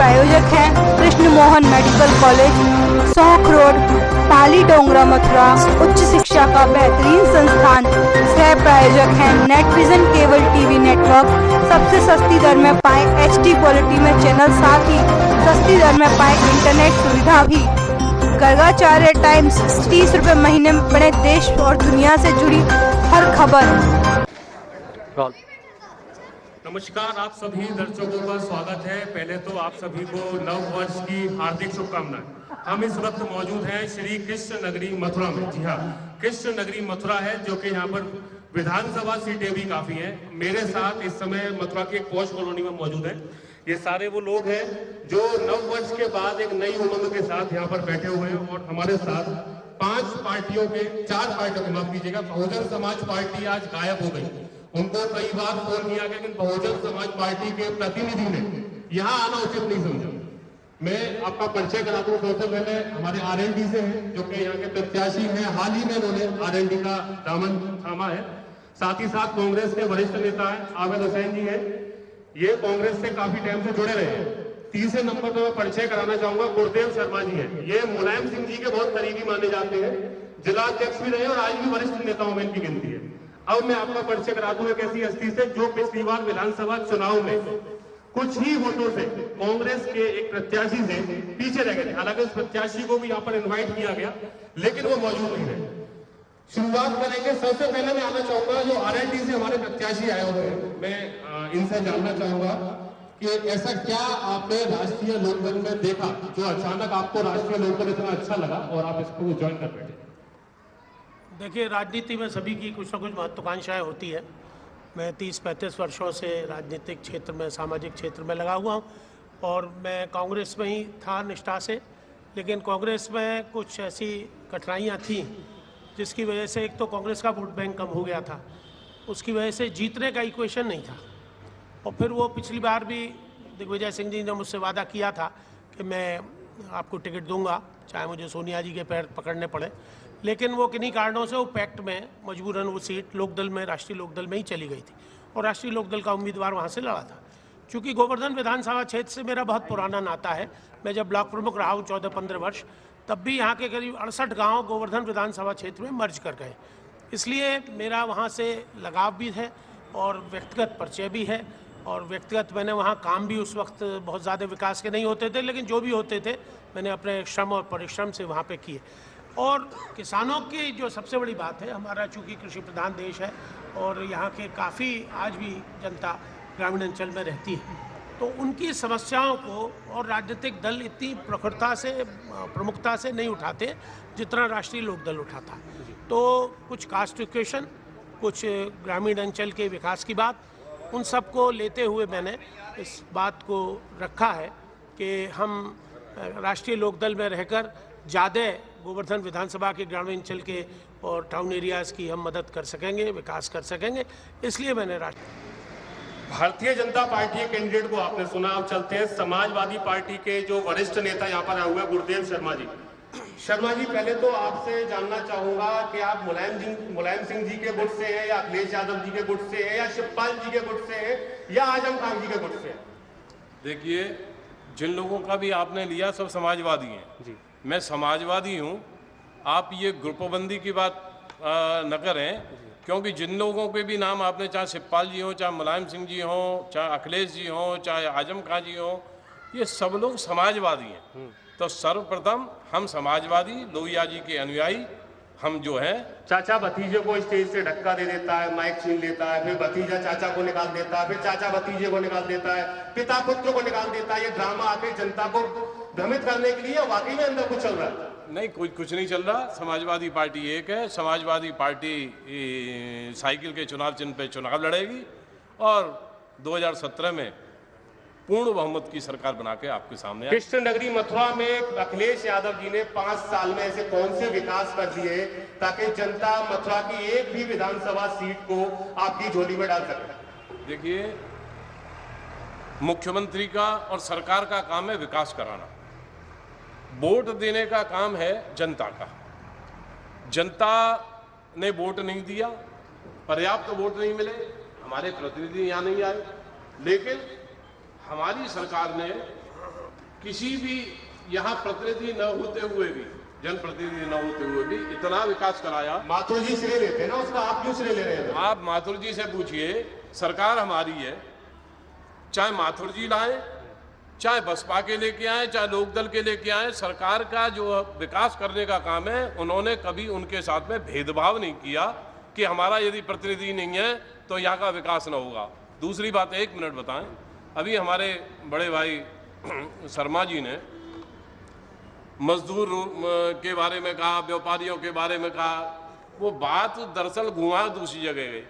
प्रायोजक हैं Krishna Mohan medical college, सौख रोड, पाली डोंगरा, मथुरा। उच्च शिक्षा का बेहतरीन संस्थान। सह प्रायोजक हैं net vision cable TV network. सबसे सस्ती दर में पाएं HD क्वालिटी में चैनल, साथ ही सस्ती दर में पाएं इंटरनेट सुविधा भी। गर्गाचार्य टाइम्स, 30 रुपए महीने में पढ़े देश और दुनिया से जुड़ी हर खबर। नमस्कार, आप सभी दर्शकों का स्वागत है। पहले तो आप सभी को नव वर्ष की हार्दिक शुभकामनाएं। हम इस वक्त मौजूद हैं श्री कृष्ण नगरी मथुरा में। जी हाँ, कृष्ण नगरी मथुरा है, जो कि यहाँ पर विधानसभा सीटें भी काफी हैं। मेरे साथ इस समय मथुरा के एक पॉश कॉलोनी में मौजूद है। ये सारे वो लोग हैं जो नव वर्ष के बाद एक नई उमंग के साथ यहाँ पर बैठे हुए हैं। और हमारे साथ 4 पार्टियों के माफ कीजिएगा, बहुजन समाज पार्टी आज गायब हो गई। उनको कई बार फोन किया गया, लेकिन बहुजन समाज पार्टी के प्रतिनिधि ने यहाँ आना उचित नहीं समझा। मैं आपका परिचय करा दूं। सबसे पहले हमारे RLD से हैं, जो कि यहाँ के प्रत्याशी हैं। हाल ही में उन्होंने RLD का दामन थामा है। साथ ही साथ कांग्रेस के वरिष्ठ नेता हैं आबिद हुसैन जी हैं। ये कांग्रेस से काफी टाइम से जुड़े रहे हैं। तीसरे नंबर पर मैं परिचय कराना चाहूंगा, गुरुदेव शर्मा जी हैं। ये मुलायम सिंह जी के बहुत करीबी माने जाते हैं, जिला अध्यक्ष भी रहे और आज भी वरिष्ठ नेताओं में इनकी गिनती है। अब मैं आपका परिचय करा दूं एक ऐसी हस्ती से जो पिछली बार विधानसभा चुनाव में कुछ ही वोटों से कांग्रेस के एक प्रत्याशी से पीछे रह गए। हालांकि उस प्रत्याशी को भी यहाँ पर इन्वाइट किया गया, लेकिन वो मौजूद नहीं रहे। शुरुआत करेंगे। सबसे पहले मैं आना चाहूंगा जो RLD से हमारे प्रत्याशी आए हुए हैं, मैं इनसे जानना चाहूंगा कि ऐसा क्या आपने राष्ट्रीय लोकदल में देखा जो अचानक आपको राष्ट्रीय लोकदल इतना अच्छा लगा और आप इसको ज्वाइन कर बैठे। देखिए, राजनीति में सभी की कुछ न कुछ महत्वाकांक्षाएं होती है। मैं 30-35 वर्षों से राजनीतिक क्षेत्र में, सामाजिक क्षेत्र में लगा हुआ हूं और मैं कांग्रेस में ही था निष्ठा से। लेकिन कांग्रेस में कुछ ऐसी कठिनाइयां थीं जिसकी वजह से एक तो कांग्रेस का वोट बैंक कम हो गया था, उसकी वजह से जीतने का इक्वेशन नहीं था। और फिर वो पिछली बार भी दिग्विजय सिंह जी ने मुझसे वादा किया था कि मैं आपको टिकट दूंगा, चाहे मुझे सोनिया जी के पैर पकड़ने पड़े। लेकिन वो किन्हीं कारणों से वो पैक्ट में मजबूरन वो सीट लोकदल में, राष्ट्रीय लोकदल में ही चली गई थी और राष्ट्रीय लोकदल का उम्मीदवार वहाँ से लड़ा था। चूँकि गोवर्धन विधानसभा क्षेत्र से मेरा बहुत पुराना नाता है, मैं जब ब्लॉक प्रमुख रहा हूँ 14-15 वर्ष, तब भी यहाँ के करीब 68 गाँव गोवर्धन विधानसभा क्षेत्र में मर्ज कर गए। इसलिए मेरा वहाँ से लगाव भी है और व्यक्तिगत परिचय भी है। और व्यक्तिगत मैंने वहाँ काम भी उस वक्त बहुत ज़्यादा विकास के नहीं होते थे, लेकिन जो भी होते थे मैंने अपने श्रम और परिश्रम से वहाँ पे किए। और किसानों की जो सबसे बड़ी बात है, हमारा चूँकि कृषि प्रधान देश है और यहाँ के काफ़ी आज भी जनता ग्रामीण अंचल में रहती है, तो उनकी समस्याओं को और राजनीतिक दल इतनी प्रखरता से, प्रमुखता से नहीं उठाते जितना राष्ट्रीय लोकदल उठाता। तो कुछ कास्ट इक्वेशन, कुछ ग्रामीण अंचल के विकास की बात, उन सब को लेते हुए मैंने इस बात को रखा है कि हम राष्ट्रीय लोकदल में रहकर ज़्यादा गोवर्धन विधानसभा के ग्रामीण अंचल के और टाउन एरियाज़ की हम मदद कर सकेंगे, विकास कर सकेंगे। इसलिए मैंने भारतीय जनता पार्टी के कैंडिडेट को आपने सुना। अब चलते हैं समाजवादी पार्टी के जो वरिष्ठ नेता यहाँ पर आए हुए गुरुदेव शर्मा जी। शर्मा जी, पहले तो आपसे जानना चाहूंगा कि आप मुलायम सिंह जी के गुट से हैं या अखिलेश यादव जी के गुट से हैं या शिवपाल जी के गुट से हैं या आजम खान जी के गुट से हैं? देखिए, जिन लोगों का भी आपने लिया सब समाजवादी हैं जी। मैं समाजवादी हूँ। आप ये ग्रुपबंदी की बात न करें, क्योंकि जिन लोगों के भी नाम आपने, चाहे शिवपाल जी हों, चाहे मुलायम सिंह जी हों, चाहे अखिलेश जी हों, चाहे आजम खान जी हों, ये सब लोग समाजवादी हैं। तो सर्वप्रथम हम समाजवादी लोहिया जी के अनुयायी हम जो हैं। चाचा भतीजे को स्टेज से धक्का दे देता है, माइक छीन लेता है, फिर भतीजा चाचा को निकाल देता है, फिर चाचा भतीजे को निकाल देता है, पिता पुत्र को निकाल देता है। ये ड्रामा आके जनता को भ्रमित करने के लिए वाकई में अंदर कुछ चल रहा है? नहीं, कुछ नहीं चल रहा। समाजवादी पार्टी एक है। समाजवादी पार्टी साइकिल के चुनाव चिन्ह पे चुनाव लड़ेगी और 2017 में पूर्ण बहुमत की सरकार बना के आपके सामने। कृष्ण नगरी मथुरा में अखिलेश यादव जी ने 5 साल में ऐसे कौन से विकास कर दिए ताकि जनता मथुरा की एक भी विधानसभा सीट को आपकी झोली में डाल सके? देखिए, मुख्यमंत्री का और सरकार का काम है विकास कराना, वोट देने का काम है जनता का। जनता ने वोट नहीं दिया, पर्याप्त वोट नहीं मिले, हमारे प्रतिनिधि यहाँ नहीं आए, लेकिन हमारी सरकार ने किसी भी यहाँ प्रतिनिधि न होते हुए भी, जनप्रतिनिधि न होते हुए भी इतना विकास कराया। माथुर जी श्रेय लेते हैं ना उसका, आप क्यों श्रेय ले रहे हैं? आप माथुर जी से पूछिए, सरकार हमारी है, चाहे माथुर जी लाए, चाहे बसपा के लेके आए, चाहे लोकदल के लेके आए, सरकार का जो विकास करने का काम है उन्होंने कभी उनके साथ में भेदभाव नहीं किया कि हमारा यदि प्रतिनिधि नहीं है तो यहाँ का विकास न होगा। दूसरी बात, 1 मिनट बताएं, अभी हमारे बड़े भाई शर्मा जी ने मजदूर के बारे में कहा, व्यापारियों के बारे में कहा, वो बात दरअसल घुमा दूसरी जगह गई।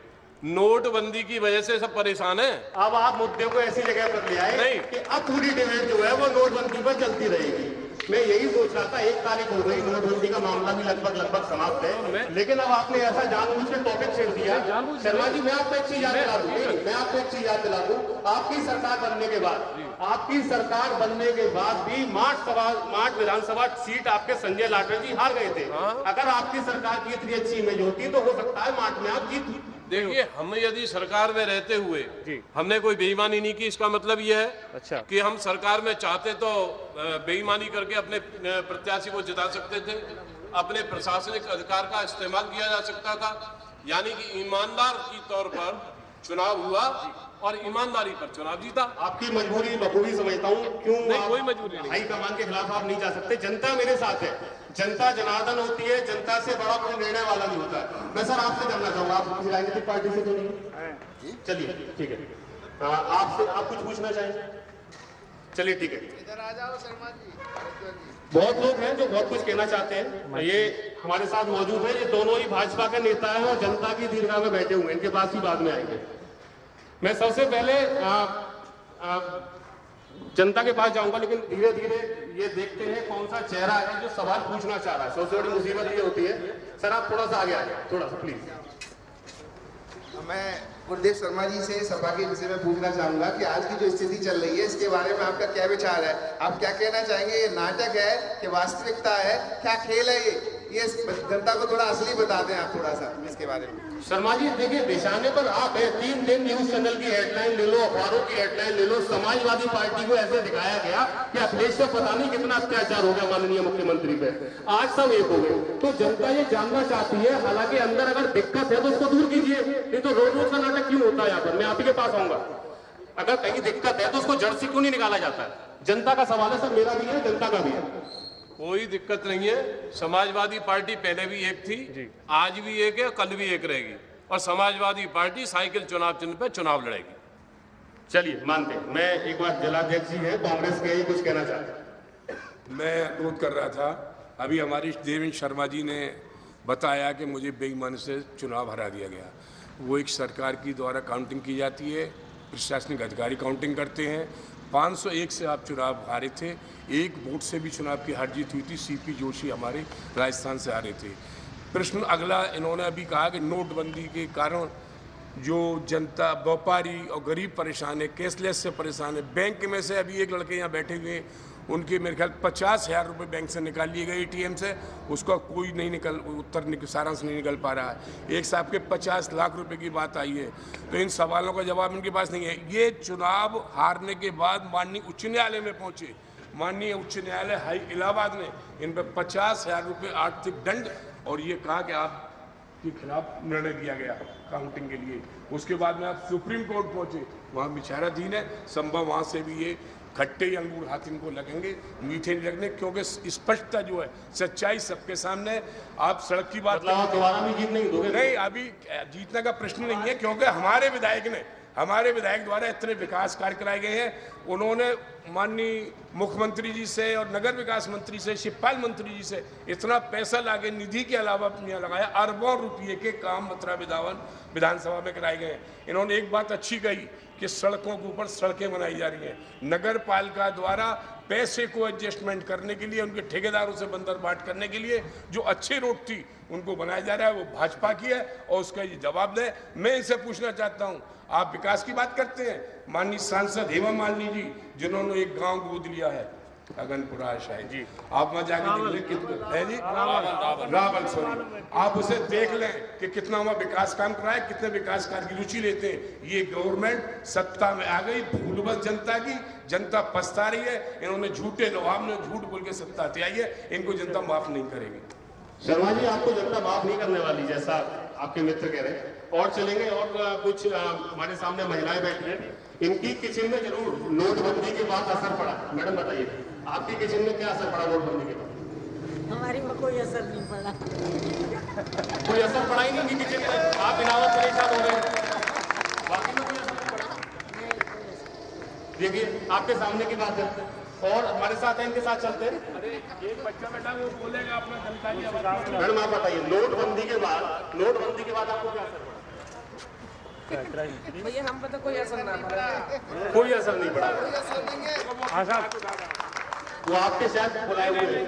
नोटबंदी की वजह से सब परेशान है। अब आप मुद्दे को ऐसी जगह पर ले आए नहीं। कि अब पूरी डिबेट जो है वो नोटबंदी पर चलती रहेगी। मैं यही सोच रहा था, 1 तारीख हो गई, नोटबंदी का मामला भी लगभग समाप्त है, लेकिन अब आपने ऐसा जानबूझ के टॉपिक छेड़ दिया। शर्मा जी, मैं आपको एक चीज याद दिला दूं, मैं आपको एक चीज याद दिला दूं, आपकी सरकार बनने के बाद भी मार्च विधानसभा सीट आपके संजय लाटर जी हार गए थे। अगर आपकी सरकार की इतनी अच्छी इमेज होती तो हो सकता है मार्च में आप जीत। देखिए, हम यदि सरकार में रहते हुए हमने कोई बेईमानी नहीं की, इसका मतलब यह है कि हम सरकार में चाहते तो बेईमानी करके अपने प्रत्याशी को जिता सकते थे, अपने प्रशासनिक अधिकार का इस्तेमाल किया जा सकता था, यानी कि ईमानदार की तौर पर चुनाव हुआ और ईमानदारी पर चुनाव जीता। आपकी मजबूरी बखूबी समझता हूँ, क्यों नहीं, कोई मजबूरी नहीं। हाईकमान के खिलाफ आप नहीं जा सकते, जनता मेरे साथ है, जनता जनार्दन होती है, जनता से बड़ा कोई निर्णय वाला नहीं होता है। मैं सर आपसे जानना चाहूंगा, आप किसी राजनीतिक पार्टी से तो नहीं? चलिए ठीक है, आपसे आप कुछ पूछना चाहेंगे? चलिए ठीक है, इधर आ जाओ शर्मा जी। बहुत लोग हैं जो बहुत कुछ कहना चाहते हैं। ये हमारे साथ मौजूद है, ये दोनों ही भाजपा के नेता हैं और जनता की दीर्घा में बैठे हुए हैं, इनके पास ही बाद में आएंगे। मैं सबसे पहले जनता के पास जाऊंगा, लेकिन धीरे धीरे ये देखते हैं कौन सा चेहरा है जो सवाल पूछना चाह रहा है। सबसे बड़ी मुसीबत ये होती है, सर आप थोड़ा सा आगे आ जाए, थोड़ा सा प्लीज। मैं गुरुदेव शर्मा जी से सपा के विषय में पूछना चाहूंगा कि आज की जो स्थिति चल रही है इसके बारे में आपका क्या विचार है? आप क्या कहना चाहेंगे? ये नाटक है कि वास्तविकता है, क्या खेल है ये जनता को थोड़ा असली बता दें आप थोड़ा सा इसके बारे में। शर्मा जी देखिए, निशाने पर आप है, 3 दिन न्यूज चैनल की हेडलाइन ले लो, अखबारों की हेडलाइन ले लो, समाजवादी पार्टी को ऐसे दिखाया गया कि अखिलेश पे पता नहीं कितना अत्याचार हो गया माननीय मुख्यमंत्री पे, आज सब एक हो गए। तो जनता ये जानना चाहती है, हालांकि अंदर अगर दिक्कत है तो उसको दूर कीजिए, नहीं तो रोज रोज का नाटक क्यों होता है यहाँ पर? मैं आप ही के पास आऊंगा, अगर कहीं दिक्कत है तो उसको जड़ से क्यों नहीं निकाला जाता है? जनता का सवाल है सर, मेरा भी है, जनता का भी है। कोई दिक्कत नहीं है, समाजवादी पार्टी पहले भी एक थी, आज भी एक है, कल भी एक रहेगी, और समाजवादी पार्टी साइकिल चुनाव चिन्ह पे चुनाव लड़ेगी। चलिए मानते हैं। मैं एक बार जिलाध्यक्ष जी है कांग्रेस के, कुछ कहना चाहते हैं? मैं अनुरोध कर रहा था, अभी हमारी देवेंद्र शर्मा जी ने बताया कि मुझे बेईमानी से चुनाव हरा दिया गया। वो एक सरकार की द्वारा काउंटिंग की जाती है, प्रशासनिक अधिकारी काउंटिंग करते हैं। 501 से आप चुनाव हारे थे, 1 वोट से भी चुनाव की हार जीत हुई थी, सीपी जोशी हमारे राजस्थान से हारे थे। प्रश्न अगला, इन्होंने अभी कहा कि नोटबंदी के कारण जो जनता, व्यापारी और गरीब परेशान है, कैशलेस से परेशान है। बैंक में से अभी एक लड़के यहाँ बैठे हुए, उनके मेरे ख्याल 50,000 रुपये बैंक से निकाल लिए गए ATM से, उसका कोई नहीं सारांश नहीं निकल पा रहा है। एक साहब के 50 लाख रुपए की बात आई है, तो इन सवालों का जवाब इनके पास नहीं है। ये चुनाव हारने के बाद माननीय उच्च न्यायालय में पहुंचे, माननीय उच्च न्यायालय हाई इलाहाबाद ने इन पर 50,000 रुपये आर्थिक दंड और ये कहा कि आपके खिलाफ निर्णय दिया गया काउंटिंग के लिए। उसके बाद में आप सुप्रीम कोर्ट पहुंचे, वहाँ विचाराधीन है, संभव वहाँ से भी ये खट्टे अंगूर हाथ इनको लगेंगे, मीठे नहीं लगने, क्योंकि स्पष्टता जो है, सच्चाई सबके सामने। आप सड़क की बात दोबारा भी जीत नहीं दोगे? नहीं, अभी जीतने का प्रश्न नहीं है, क्योंकि हमारे विधायक द्वारा इतने विकास कार्य कराए गए हैं। उन्होंने माननीय मुख्यमंत्री जी से और नगर विकास मंत्री से, शिवपाल मंत्री जी से इतना पैसा लागे निधि के अलावा अपने लगाया, अरबों रुपये के काम मथुरा विधानसभा में कराए गए हैं। इन्होंने एक बात अच्छी कही कि सड़कों के ऊपर सड़कें बनाई जा रही हैं। नगर पालिका द्वारा पैसे को एडजस्टमेंट करने के लिए, उनके ठेकेदारों से बंदर बाट करने के लिए जो अच्छी रोड थी उनको बनाया जा रहा है, वो भाजपा की है और उसका ये जवाब दे। मैं इनसे पूछना चाहता हूँ, आप विकास की बात करते हैं, माननीय सांसद हेमा मालिनी जी जिन्होंने एक गांव गोद लिया है, अगनपुरा शाही जी, आप वहाँ जाके देख लें कितना है जी, रावल सॉरी, आप उसे देख लें कि कितना वहाँ विकास काम करा है, कितने विकास कार्य की रुचि लेते हैं। ये गवर्नमेंट सत्ता में आ गई, भूल बस जनता की, जनता पछता रही है। इन्होंने झूठे नवाब ने झूठ बोल के सत्ता ते आई है, इनको जनता माफ नहीं करेगी। शर्मा जी, आपको जनता माफ नहीं करने वाली, जैसा आपके मित्र कह रहे हैं। और चलेंगे, और कुछ हमारे सामने महिलाएं बैठी हैं, इनकी किचन में जरूर नोटबंदी के बाद असर पड़ा। मैडम बताइए, आपकी किचन में क्या असर पड़ा नोटबंदी के बाद? हमारी में कोई असर नहीं पड़ा। कोई असर पड़ा ही नहीं इनकी किचन में, आप इनावत परेशान हो रहे हैं, बाकी में कोई असर नहीं पड़ा। देखिए, आपके सामने की बात है। और हमारे साथ है, इनके साथ चलते हैं। एक बच्चा बेटा वो बोलेगा अपना जनता की आवाज। मैडम आप बताइए, नोटबंदी के बाद आपको क्या असर पड़ा? भैया हम पे तो कोई असर ना पड़ा। कोई असर नहीं पड़ा। हाँ साहब, वो आपके शायद बुलाए हुए हैं।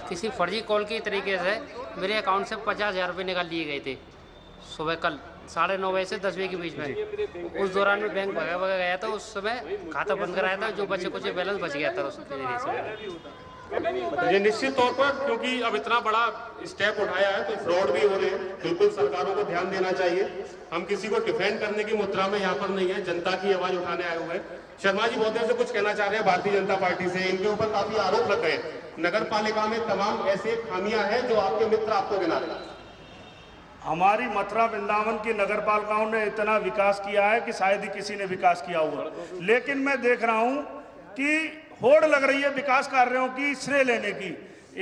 किसी फर्जी कॉल के तरीके से मेरे अकाउंट से 50,000 रुपये निकाल लिए गए थे सुबह कल 9:30 बजे से 10 बजे के बीच में। उस दौरान में बैंक भगा गया था, उस समय खाता बंद कराया था, जो बचे कुछ बैलेंस बच गया था उस नजरिए से। ये निश्चित तौर पर, क्योंकि अब इतना बड़ा स्टेप उठाया है तो फ्रॉड भी हो रहे हैं, बिल्कुल सरकारों को ध्यान देना चाहिए। हम किसी को डिफेंड करने की मुद्रा में यहाँ पर नहीं है, जनता की आवाज उठाने आए हुए हैं। शर्मा जी बहुत देर से कुछ कहना चाह रहे हैं भारतीय जनता पार्टी से, इनके ऊपर काफी आरोप लग गए। नगर पालिका में तमाम ऐसे खामियां हैं जो आपके मित्र आपको गिना रहे हैं। हमारी मथुरा वृंदावन की नगर पालिकाओं ने इतना विकास किया है कि शायद ही किसी ने विकास किया हुआ। लेकिन मैं देख रहा हूं कि होड़ लग रही है विकास कार्यों की श्रेय लेने की।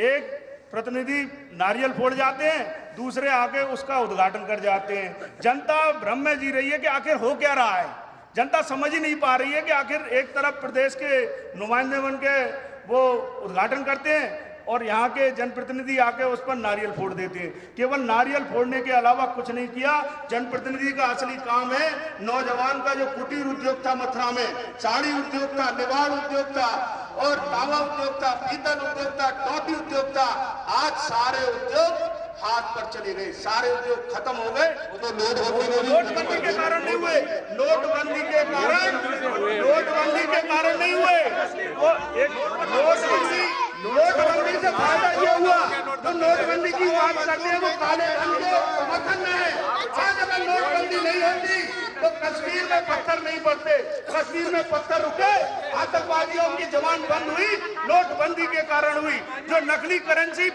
एक प्रतिनिधि नारियल फोड़ जाते हैं, दूसरे आके उसका उद्घाटन कर जाते हैं। जनता भ्रम में जी रही है कि आखिर हो क्या रहा है। जनता समझ ही नहीं पा रही है कि आखिर एक तरफ प्रदेश के नुमाइंदे बन के वो उद्घाटन करते हैं और यहाँ के जनप्रतिनिधि आके उस पर नारियल फोड़ देते हैं। केवल नारियल फोड़ने के अलावा कुछ नहीं किया। जनप्रतिनिधि का असली काम है नौजवान का जो कुटीर उद्योग था मथुरा में, साड़ी उद्योग था, निवाड़ उद्योग था और तावा उद्योग था, पीतल उद्योग था, टॉफी उद्योग था, आज सारे उद्योग हाथ पर चले गए, सारे उद्योग खत्म हो गए। तो नोटबंदी के कारण नहीं हुए, नोटबंदी के कारण नहीं हुए। वो एक नोटबंदी से फायदा ये हुआ, तो नोटबंदी की बात करते हैं वो काले धन के समर्थन में है। आज अगर नोटबंदी नहीं होती तो कश्मीर में पत्थर नहीं पड़ते, कश्मीर में पत्थर रुके, आतंकवादियों की जबान बंद हुई, नोटबंदी के कारण हुई। जो नकली करेंसी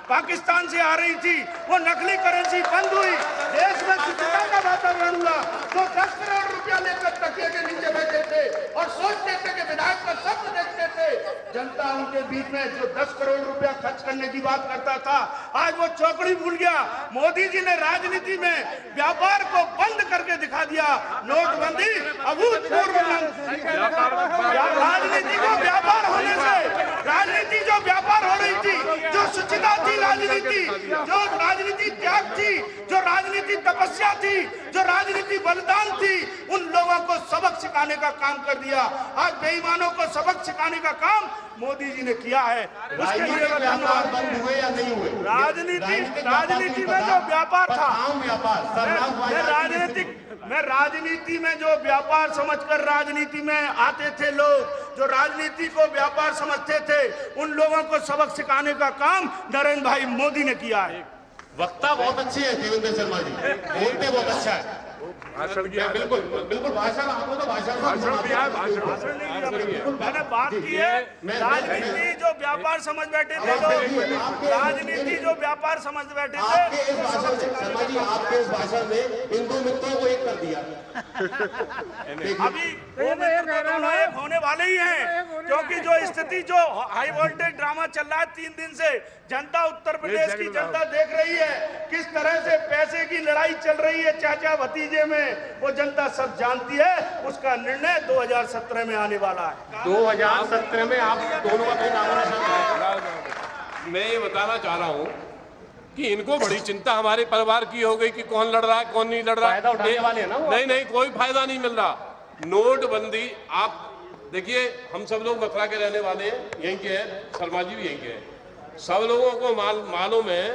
पाकिस्तान से आ रही थी, वो नकली करेंसी बंद हुई, देश में शुद्धता का वातावरण हुआ। तो 10 करोड़ रुपया लेकर तकिए के नीचे बैठे थे और सोचते थे कि विधायक का शब्द देखते थे, जनता उनके बीच में जो 10 करोड़ रुपया खर्च करने की बात करता था, आज वो चौकड़ी भूल गया। मोदी जी ने राजनीति में व्यापार को बंद करके दिखा दिया। नोटबंदी अभूतपूर्व, राजनीति को व्यापार होने से, राजनीति जो व्यापार हो रही थी, जो शुचिता थी राजनीति, जो राजनीति त्याग थी, जो राजनीति तपस्या थी, जो राजनीति बलिदान थी, उन लोगों को सबक सिखाने का काम कर दिया। आज बेईमानों को सबक सिखाने का काम मोदी जी ने किया है। उसके लिए बंद हुए या नहीं हुए? राजनीति में जो व्यापार था, मैं राजनीति में जो व्यापार समझकर राजनीति में आते थे लोग, जो राजनीति को व्यापार समझते थे, उन लोगों को सबक सिखाने का काम नरेंद्र भाई मोदी ने किया है। वक्ता बहुत अच्छे हैं देवेंद्र शर्मा जी, बोलते बहुत अच्छा है। बिल्कुल बिल्कुल भाषण, आपको तो मैंने बात की है राजनीति जो व्यापार समझ बैठे थे लोग, राजनीति जो व्यापार समझ बैठे थे। आपके इस भाषण से शर्मा जी, आपके इस भाषण ने हिंदू मित्रों को एक कर दिया। अभी एक होने वाले ही हैं, क्योंकि जो स्थिति, जो हाई वोल्टेज ड्रामा चल रहा है 3 दिन से, जनता, उत्तर प्रदेश की जनता देख रही है किस तरह से पैसे की लड़ाई चल रही है चाचा भतीजे में, वो जनता सब जानती है। उसका निर्णय 2017 में आने वाला है। 2017 में आप दोनों का कहीं नाम। मैं ये बताना चाह रहा हूँ कि इनको बड़ी चिंता हमारे परिवार की हो गई कि कौन लड़ रहा है कौन नहीं लड़ रहा फायदा उठाने वाले हैं ना वो। नहीं, कोई फायदा नहीं मिल रहा। नोटबंदी, आप देखिए, हम सब लोग मथुरा के रहने वाले हैं, यहीं के हैं, शर्मा जी भी यहीं के हैं। सब लोगों को मालूम है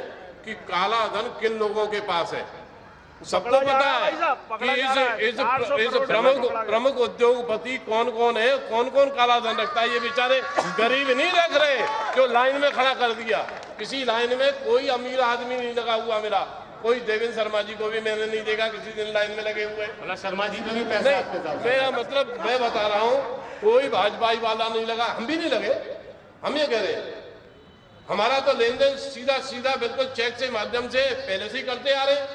कि काला धन किन लोगों के पास है। सबको पता है कि इस प्रमुख उद्योगपति कौन कौन है, कौन कौन काला धन रखता है। ये बेचारे गरीब नहीं रख रहे जो लाइन में खड़ा कर दिया। किसी लाइन में कोई अमीर आदमी नहीं लगा हुआ मेरा, कोई देवेंद्र शर्मा जी को भी मैंने नहीं देखा किसी दिन लाइन में लगे हुए। मतलब शर्मा जी में भी पैसा आपके साथ? मेरा मतलब मैं बता रहा हूँ, कोई भाजपाई वाला नहीं लगा, हम भी नहीं लगे। हम ये कह रहे हैं हमारा तो लेन देन सीधा सीधा बिल्कुल चेक के माध्यम से पहले से ही करते आ रहे हैं,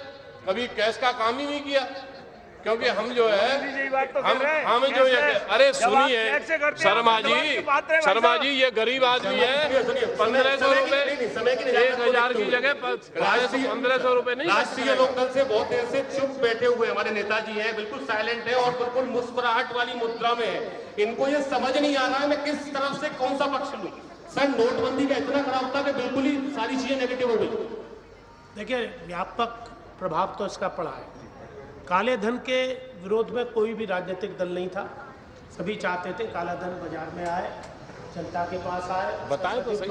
कभी कैश का काम ही नहीं किया। क्योंकि हम जो है हम जो ये अरे सुनिए शर्मा जी ये गरीब आदमी है, 1500 रुपए 1000 की जगह 1500 रुपए नहीं। राष्ट्रीय लोकदल से बहुत देर से चुप बैठे हुए हमारे नेताजी हैं, बिल्कुल साइलेंट है और बिल्कुल मुस्कुराहट वाली मुद्रा में है। इनको ये समझ नहीं आ रहा है मैं किस तरफ से कौन सा पक्ष लूं। सर नोटबंदी का इतना खराब था कि बिल्कुल ही सारी चीजें नेगेटिव हो गई। देखिए व्यापक प्रभाव तो इसका पड़ा है। काले धन के विरोध में कोई भी राजनीतिक दल नहीं था, सभी चाहते थे काला धन बाजार में आए, जनता के पास आए, बताएं तो सही।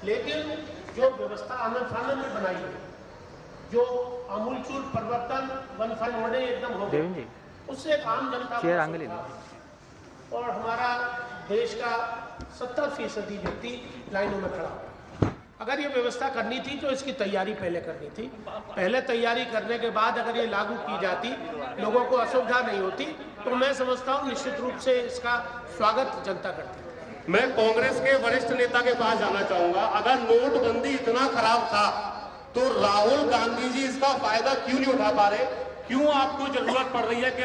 लेकिन जो व्यवस्था आनंद फानंद में बनाई है, जो आमूलचूल परिवर्तन वन फन एकदम हो गए, उससे एक आम जनता और हमारा देश का 70% व्यक्ति लाइनों में खड़ा। अगर ये व्यवस्था करनी थी तो इसकी तैयारी पहले करनी थी। पहले तैयारी करने के बाद अगर ये लागू की जाती, लोगों को असुविधा नहीं होती, तो मैं समझता हूँ निश्चित रूप से इसका स्वागत जनता करती। मैं कांग्रेस के वरिष्ठ नेता के पास जाना चाहूंगा। अगर नोटबंदी इतना खराब था तो राहुल गांधी जी इसका फायदा क्यों नहीं उठा पा रहे? क्यों आपको जरूरत पड़ रही है कि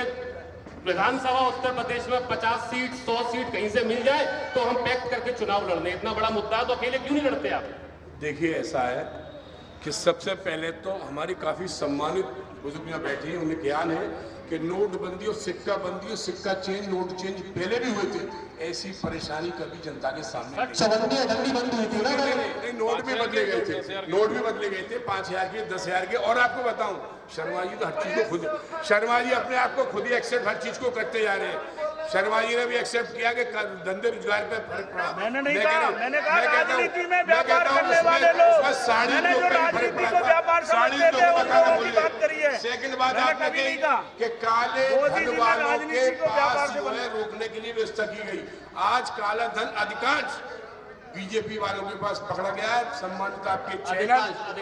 विधानसभा उत्तर प्रदेश में 50 सीट 100 सीट कहीं से मिल जाए तो हम पैक्ट करके चुनाव लड़ लें? इतना बड़ा मुद्दा है तो अकेले क्यों नहीं लड़ते आप? देखिए ऐसा है कि सबसे पहले तो हमारी काफ़ी सम्मानित बुजुर्ग यहाँ बैठे हैं, उन्हें ज्ञान है कि नोटबंदी और सिक्का बंदी और सिक्का चेंज नोट चेंज पहले भी हुए थे। ऐसी परेशानी कभी जनता के सामने नहीं। नोट भी बदले गए थे, नोट भी बदले गए थे 5000 के 10,000 के। और आपको बताऊं शर्मा जी तो हर चीज को खुद, शर्मा जी अपने आप को खुद ही एक्सेप्ट हर चीज को करते जा रहे हैं। शर्मा जी ने भी एक्सेप्ट किया कि धंधे रोजगार पे फर्क पड़ा। मैंने नहीं कहा, मैंने कहा राजनीति में व्यापार करने वाले लोग, मैंने जो राजनीति को व्यापार समझते थे उन लोगों की बात करी है। सेकंड बात आपने कही कि काले धन वालों के पास जो है रोकने के लिए व्यवस्था की गई। आज काला धन अधिकांश बीजेपी वालों के पास पकड़ा गया है। सम्मानित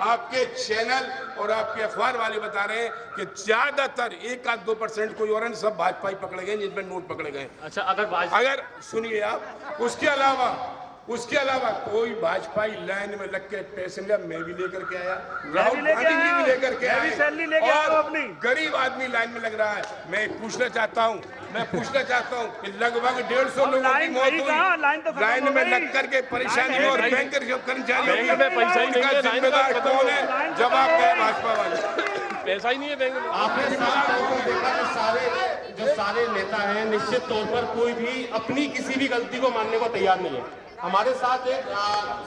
आपके चैनल और आपके अखबार वाले बता रहे हैं कि ज्यादातर 1-2% कोई और सब भाजपाई पकड़े गए जिनमें नोट पकड़े गए। अच्छा अगर सुनिए आप, उसके अलावा कोई भाजपाई लाइन में लग के पैसे लिया, मैं भी लेकर के आया, राहुल गांधी जी भी लेकर के आए और गरीब आदमी लाइन में लग रहा है। मैं पूछना चाहता हूँ कि लगभग 150 लोगों की मौत हुई लाइन में लग करके परेशानी और बैंक कर्मचारियों में पैसा ही नहीं है। जिम्मेदार कौन है? जवाब है भाजपा वाले। पैसा ही नहीं है बैंक में। आपने देखा कि सारे नेता हैं, निश्चित तौर पर कोई भी अपनी किसी भी गलती को मानने को तैयार नहीं है। हमारे साथ एक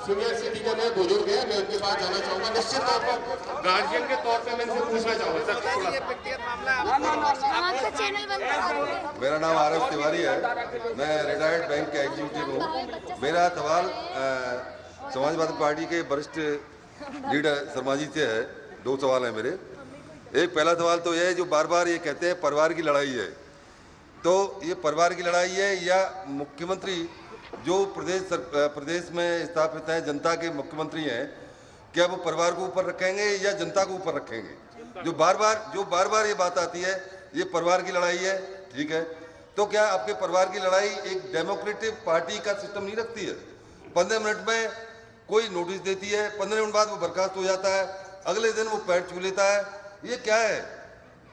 सीनियर सिटीजन है, बुजुर्ग है, मैं उनके पास जाना चाहूंगा। निश्चित तौर पर गार्जियन के तौर पे मैं इनसे पूछना चाहूंगा सर थोड़ा। मेरा नाम आरएफ तिवारी है, मैं रिटायर्ड बैंक के एग्जीक्यूटिव हूँ। मेरा सवाल समाजवादी पार्टी के वरिष्ठ लीडर शर्मा जी से है। 2 सवाल है मेरे। एक पहला सवाल तो यह है, जो बार बार ये कहते हैं परिवार की लड़ाई है, तो ये परिवार की लड़ाई है या मुख्यमंत्री जो प्रदेश में स्थापित हैं, जनता के मुख्यमंत्री हैं, क्या वो परिवार को ऊपर रखेंगे या जनता को ऊपर रखेंगे? जो बार बार ये बात आती है ये परिवार की लड़ाई है, ठीक है, तो क्या आपके परिवार की लड़ाई एक डेमोक्रेटिक पार्टी का सिस्टम नहीं रखती है? 15 मिनट में कोई नोटिस देती है, 15 मिनट बाद वो बर्खास्त हो जाता है, अगले दिन वो पैर छू लेता है। ये क्या है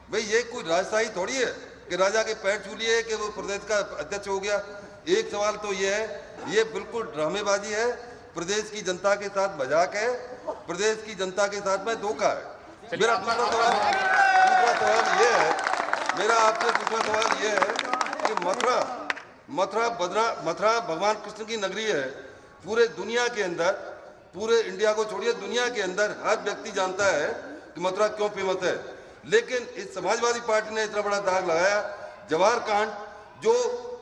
भाई? ये कोई राजशाही थोड़ी है कि राजा के पैर छू लिए कि वो प्रदेश का अध्यक्ष हो गया। एक सवाल तो ये है, ये बिल्कुल ड्रामेबाजी है, प्रदेश की जनता के साथ मजाक है, प्रदेश की जनता के साथ में धोखा है। मेरा दूसरा सवाल ये है कि मथुरा भगवान कृष्ण की नगरी है। पूरे दुनिया के अंदर, पूरे इंडिया को छोड़िए, दुनिया के अंदर हर व्यक्ति जानता है कि मथुरा क्यों फेमस है। लेकिन इस समाजवादी पार्टी ने इतना बड़ा दाग लगाया, जवाहर कांड, जो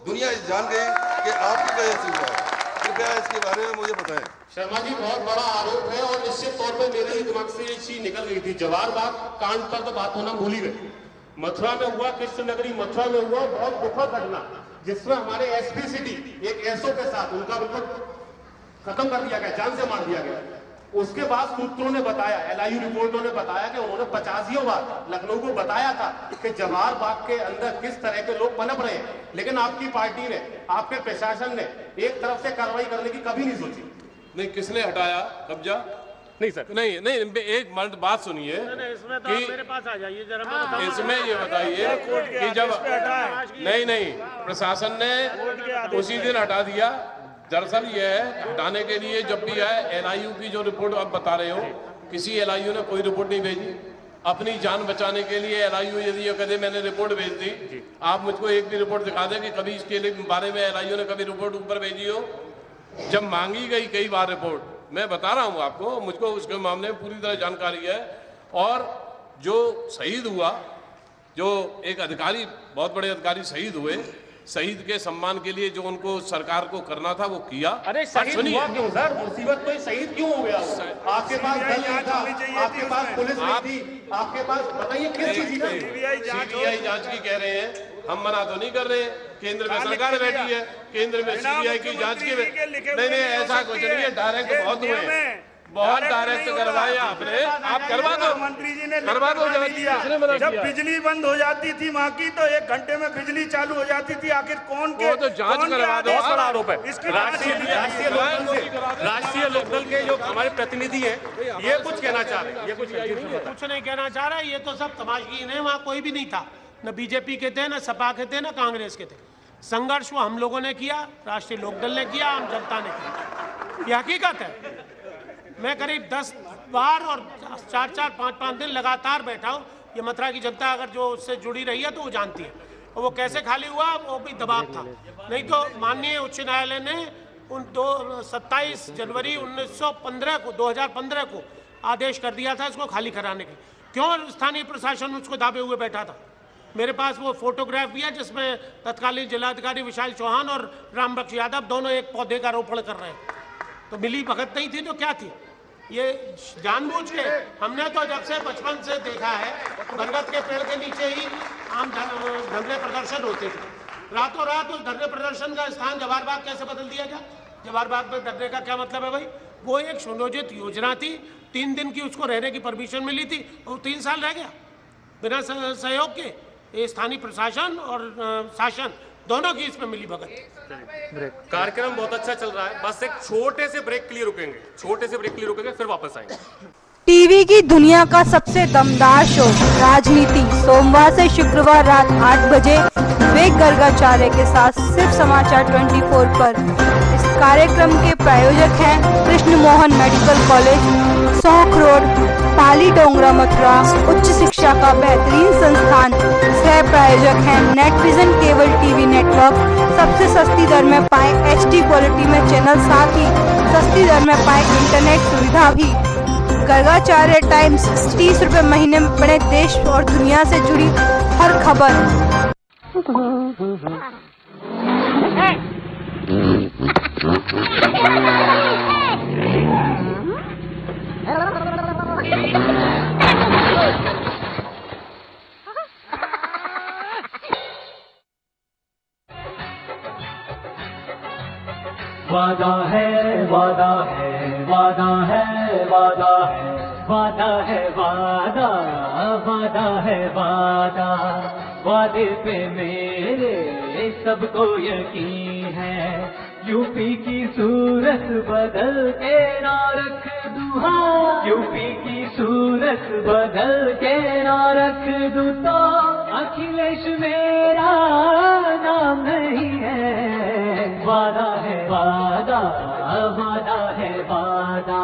दुनिया जान गई कि आपकी वजह से हुआ है। कृपया इसके बारे में मुझे बताएं। शर्मा जी, बहुत बड़ा आरोप है और निश्चित तौर पर मेरे ही दिमाग से ये चीज निकल गई थी। जवाहर बाग कांड पर तो बात होना भूल ही गई। मथुरा में हुआ, कृष्ण नगरी मथुरा में हुआ बहुत दुखद घटना, जिसमें हमारे एसपी सिटी एक एसओ के साथ उनका बिल्कुल खत्म कर दिया गया, जान से मार दिया गया। उसके बाद सूत्रों ने बताया, एलआईयू रिपोर्टों ने बताया कि उन्होंने 50 बार लखनऊ को बताया था कि जवाहर बाग के अंदर किस तरह के लोग पनप रहे हैं, लेकिन आपकी पार्टी ने, आपके प्रशासन ने एक तरफ से कार्रवाई करने की कभी नहीं सोची। नहीं, किसने हटाया कब्जा? नहीं सर, नहीं, एक मिनट बात सुनिए कि मेरे पास आ जाइए जरा, इसमें ये बताइए कि जब नहीं प्रशासन ने उसी दिन हटा दिया। दरअसल ये है, हटाने के लिए जब भी है, एलआईयू की जो रिपोर्ट आप बता रहे हो, किसी एलआईयू ने कोई रिपोर्ट नहीं भेजी। अपनी जान बचाने के लिए एलआईयू यदि ये कहे मैंने रिपोर्ट भेज दी, आप मुझको एक भी रिपोर्ट दिखा दें कि कभी इसके बारे में एलआईयू ने कभी रिपोर्ट ऊपर भेजी हो। जब मांगी गई कई बार रिपोर्ट, मैं बता रहा हूँ आपको, मुझको उसके मामले में पूरी तरह जानकारी है। और जो शहीद हुआ, जो एक अधिकारी, बहुत बड़े अधिकारी शहीद हुए, शहीद के सम्मान के लिए जो उनको सरकार को करना था वो किया। अरे शहीद हुआ क्यों सर? मुसीबत तो शहीद क्यों हो गया? आपके पास दल नहीं था, आपके पास पुलिस नहीं थी, आपके पास, बताइए किस चीज की? सीबीआई जांच की कह रहे हैं, हम मना तो नहीं कर रहे हैं। केंद्र में सरकार बैठी है, केंद्र में सीबीआई की जांच की। नहीं, ऐसा कुछ नहीं है, डायरेक्ट बहुत हुए, बहुत डायरेक्ट करवाए आपने, आप करवा दो। मंत्री जी ने करवा दो, जब बिजली बंद हो जाती थी वहाँ की, तो 1 घंटे में बिजली चालू हो जाती थी। आखिर कौन के, तो जांच करवा दो। बहुत बड़ा आरोप है। इसकी राष्ट्रीय लोकदल के जो हमारे प्रतिनिधि हैं, ये कुछ कहना चाह रहे हैं, ये कुछ नहीं कहना चाह रहा है। ये तो सब तमाशगीन है, वहाँ कोई भी नहीं था, न बीजेपी के थे, न सपा के थे, न कांग्रेस के थे। संघर्ष वो हम लोगों ने किया, राष्ट्रीय लोकदल ने किया, आम जनता ने किया। ये हकीकत है। मैं करीब 10 बार और 4-4, 5-5 दिन लगातार बैठा हूँ। ये मथुरा की जनता अगर जो उससे जुड़ी रही है तो वो जानती है। और वो कैसे खाली हुआ, वो भी दबाव था। नहीं तो माननीय उच्च न्यायालय ने उन 27 जनवरी 2015 को आदेश कर दिया था इसको खाली कराने के। क्यों स्थानीय प्रशासन उसको दाबे हुए बैठा था? मेरे पास वो फोटोग्राफ भी है जिसमें तत्कालीन जिलाधिकारी विशाल चौहान और रामबख्श यादव दोनों एक पौधे का रोपण कर रहे हैं। तो मिली भगत नहीं थी तो क्या थी? ये जानबूझ के हमने तो जब से बचपन से देखा है, बरगद के पेड़ के नीचे ही आम धरने प्रदर्शन होते थे। रातों रात उस धरने प्रदर्शन का स्थान जवाहर बाग कैसे बदल दिया जाए? जवाहर बाग में धरने का क्या मतलब है भाई? वो एक सुनियोजित योजना थी, 3 दिन की उसको रहने की परमिशन मिली थी और 3 साल रह गया बिना सहयोग के। ये स्थानीय प्रशासन और शासन दोनों की इसमें मिली भगत। कार्यक्रम बहुत अच्छा चल रहा है, बस एक छोटे से ब्रेक के लिए रुकेंगे, फिर वापस आएंगे। टीवी की दुनिया का सबसे दमदार शो राजनीति, सोमवार से शुक्रवार रात 8 बजे विवेक गर्गाचार्य के साथ सिर्फ समाचार 24 पर। इस कार्यक्रम के प्रायोजक हैं कृष्ण मोहन मेडिकल कॉलेज, सौख रोड, पाली डोंगरा, मथुरा। उच्च शिक्षा का बेहतरीन संस्थान। सह प्रायोजक हैं नेटविजन केबल टीवी नेटवर्क। सबसे सस्ती दर में पाएं HD क्वालिटी में चैनल, साथ ही सस्ती दर में पाएं इंटरनेट सुविधा भी। गर्गाचार्य टाइम्स, 30 रुपए महीने में पढ़े देश और दुनिया से जुड़ी हर खबर। वादा है, वादा है, वादा है, वादा है, वादा है, वादा, वादा है, वादा। वादे पे मेरे सबको यकीन है। यूपी की सूरत बदल के ना रख दूँ, यूपी की सूरत बदल के ना रख दूँ तो अखिलेश मेरा नाम नहीं है। वादा है, वादा, वादा है, वादा।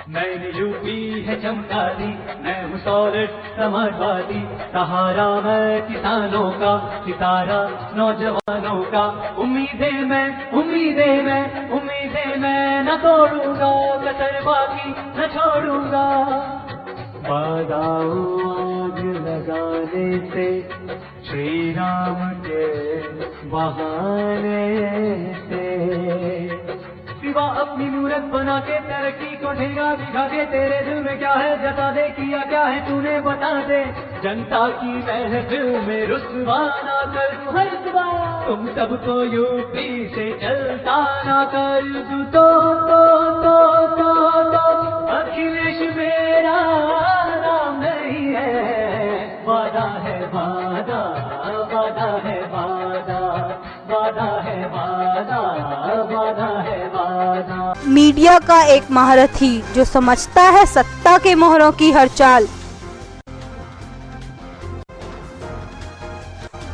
मैंने यूपी है चमका दी, मैं हूँ सॉलिड समाजवादी। सहारा मैं किसानों का, सितारा नौजवानों का। उम्मीदें मैं, उम्मीदें मैं, उम्मीदें मैं न तोड़ूंगा, कसर बाकी न छोड़ूंगा। वादा आग लगाने से श्री राम के बहाने से बना के तरक्की को ठेंगा दिखा के तेरे दिल में क्या है जता दे, किया क्या है तूने बता दे। जनता की महफिल में रुसवा ना कर तू हर सवाल, तुम सबको यूपी से चलता ना कर तू। तो अखिलेश मेरा नाम नहीं है, वादा है वादा, वादा है वादा, वादा है वादा, वादा है वादा। मीडिया का एक महारथी जो समझता है सत्ता के मोहरों की हर चाल,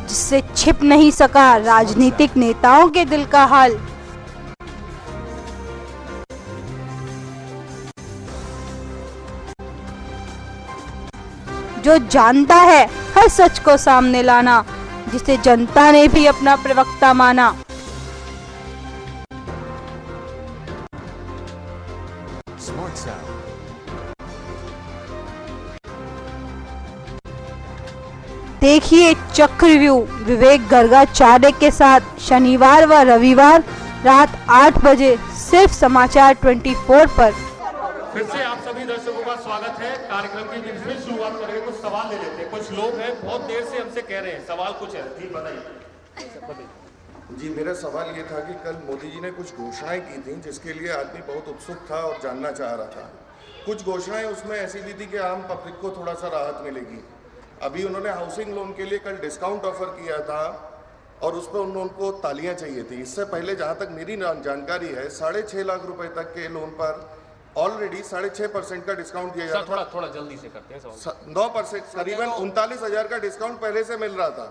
जिससे छिप नहीं सका राजनीतिक नेताओं के दिल का हाल। जो जानता है हर सच को सामने लाना, जिसे जनता ने भी अपना प्रवक्ता माना। देखिए चक्रव्यूह विवेक गर्गाचार्य के साथ शनिवार व रविवार रात 8 बजे सिर्फ समाचार 24 पर। फिर से आप सभी दर्शकों का स्वागत है। कार्यक्रम की फिर शुरुआत करेंगे। कुछ सवाल ले लेते हैं। कुछ लोग हैं बहुत देर से हमसे कह रहे हैं सवाल कुछ है। जी बताइए। जी मेरा सवाल ये था कि कल मोदी जी ने कुछ घोषणाएं की थी जिसके लिए आदमी बहुत उत्सुक था और जानना चाह रहा था। कुछ घोषणाएं उसमें ऐसी भी थी कि आम पब्लिक को थोड़ा सा राहत मिलेगी। अभी उन्होंने हाउसिंग लोन के लिए कल डिस्काउंट ऑफर किया था और उस पर उनको तालियां चाहिए थी। इससे पहले जहां तक मेरी जानकारी है 6.5 लाख रुपए तक के लोन पर ऑलरेडी 6.5% का डिस्काउंट दिया जा रहा था। थोड़ा जल्दी से करते हैं। 9% करीबन 39,000 का डिस्काउंट पहले से मिल रहा था।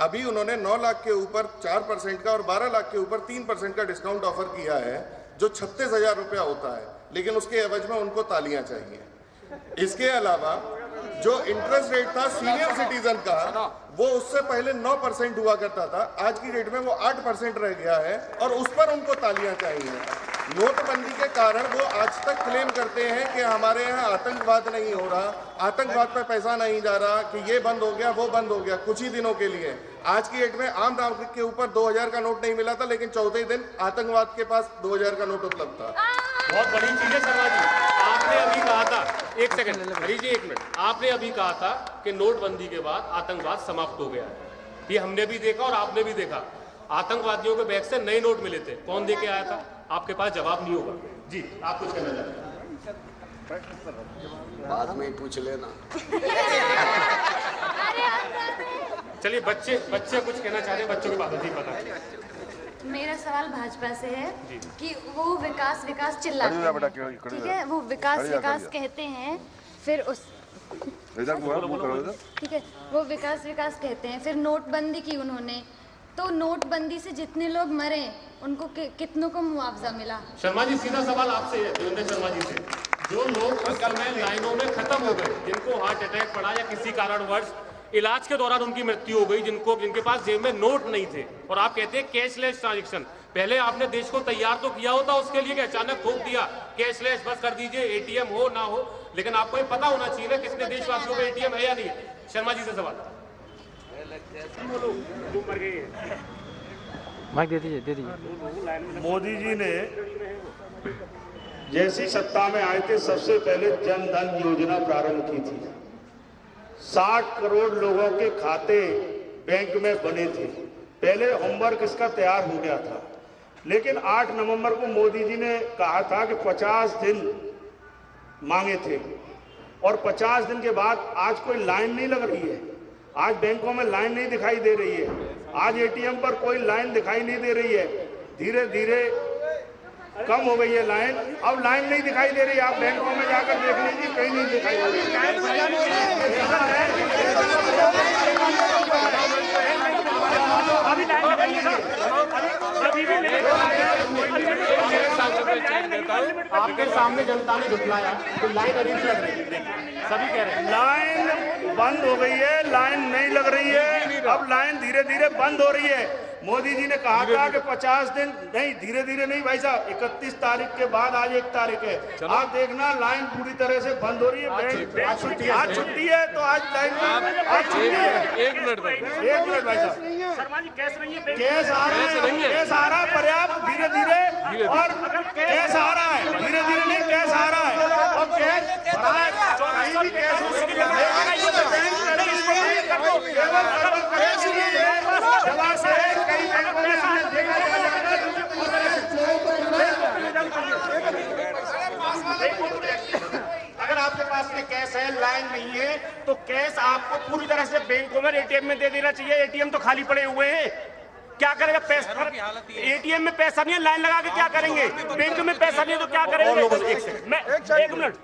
अभी उन्होंने 9 लाख के ऊपर 4% का और 12 लाख के ऊपर 3% का डिस्काउंट ऑफर किया है, जो 36,000 रुपया होता है, लेकिन उसके एवज में उनको तालियां चाहिए। इसके अलावा जो इंटरेस्ट रेट था सीनियर सिटीजन का, वो उससे पहले 9% हुआ करता था, आज की डेट में वो 8% रह गया है और उस पर उनको तालियां चाहिए। नोटबंदी के कारण वो आज तक क्लेम करते हैं कि हमारे यहाँ आतंकवाद नहीं हो रहा, आतंकवाद पे पैसा नहीं जा रहा, कि ये बंद हो गया वो बंद हो गया कुछ ही दिनों के लिए। आज की डेट में आम नागरिक के ऊपर 2000 का नोट नहीं मिला था, लेकिन चौथे दिन आतंकवाद के पास 2000 का नोट उपलब्ध था। बहुत बड़ी चीज है शर्मा जी। आपने अभी कहा था, एक सेकंड हरी जी, 1 मिनट। आपने अभी कहा था कि नोटबंदी के बाद आतंकवाद समाप्त हो गया है। ये हमने भी देखा और आपने भी देखा। आतंकवादियों के बैग से नए नोट मिले थे, कौन दे के आया था? आपके पास जवाब नहीं होगा। जी आप कुछ कहना चाहते हैं? बाद में पूछ लेना। चलिए बच्चे कुछ कहना चाह रहे हैं, बच्चों की बात है। जी पता। मेरा सवाल भाजपा से है कि वो विकास विकास चिल्लाते हैं, ठीक है, वो विकास विकास कहते हैं, फिर उस ठीक है, वो विकास विकास कहते हैं, फिर नोटबंदी की उन्होंने, तो नोटबंदी से जितने लोग मरे उनको कितनों को मुआवजा मिला? शर्मा जी सीधा सवाल आपसे है, देवेंद्र शर्मा जी से। जो लोग उस समय लाइनों में खत्म हो गए, जिनको हार्ट अटैक पड़ा या किसी कारणवश इलाज के दौरान उनकी मृत्यु हो गई, जिनके पास जेब में नोट नहीं थे, और आप कहते हैं कैशलेस ट्रांजैक्शन। पहले आपने देश को तैयार तो किया होता उसके लिए कि अचानक थोप दिया कैशलेस बस कर दीजिए, एटीएम हो ना हो, लेकिन आपको ये पता होना चाहिए किसने देशवासियों में एटीएम है या नहीं है। शर्मा जी से सवाल। माइक दे दीजिए। मोदी जी ने जैसी सत्ता में आए थे सबसे पहले जन धन योजना प्रारंभ की थी। 60 करोड़ लोगों के खाते बैंक में बने थे। पहले होमवर्क इसका तैयार हो गया था, लेकिन 8 नवंबर को मोदी जी ने कहा था कि 50 दिन मांगे थे, और 50 दिन के बाद आज कोई लाइन नहीं लग रही है। आज बैंकों में लाइन नहीं दिखाई दे रही है, आज एटीएम पर कोई लाइन दिखाई नहीं दे रही है। धीरे धीरे कम हो गई है लाइन, अब लाइन नहीं दिखाई दे रही। आप बैंकों में जाकर देख लीजिए, कहीं नहीं दिखाई दे रही। आपके सामने जनता ने झुटलाया तो लाइन अभी लग रही है, सभी कह रहे हैं लाइन बंद हो गई है, लाइन नहीं लग रही है, अब लाइन धीरे धीरे बंद हो रही है। मोदी जी ने कहा था कि 50 दिन नहीं, धीरे धीरे नहीं भाई साहब, 31 तारीख के बाद आज 1 तारीख है, आप देखना लाइन पूरी तरह से बंद हो रही है। आज छुट्टी है तो आज लाइन आज छुट्टी है। 1 मिनट भाई साहब, शर्मा जी कैस नहीं है, केस आ रहा है, केस आ रहा है पर्याप्त धीरे धीरे, और केस आ रहा है धीरे धीरे, नहीं केस आ रहा है और अगर आपके पास में कैश है, लाइन नहीं है, तो कैश आपको पूरी तरह से बैंकों में एटीएम में दे देना चाहिए। एटीएम तो खाली पड़े हुए हैं, क्या करेगा? पैसा एटीएम में पैसा नहीं है, लाइन लगा के क्या करेंगे? बैंक में पैसा नहीं है तो क्या करेंगे? एक मिनट,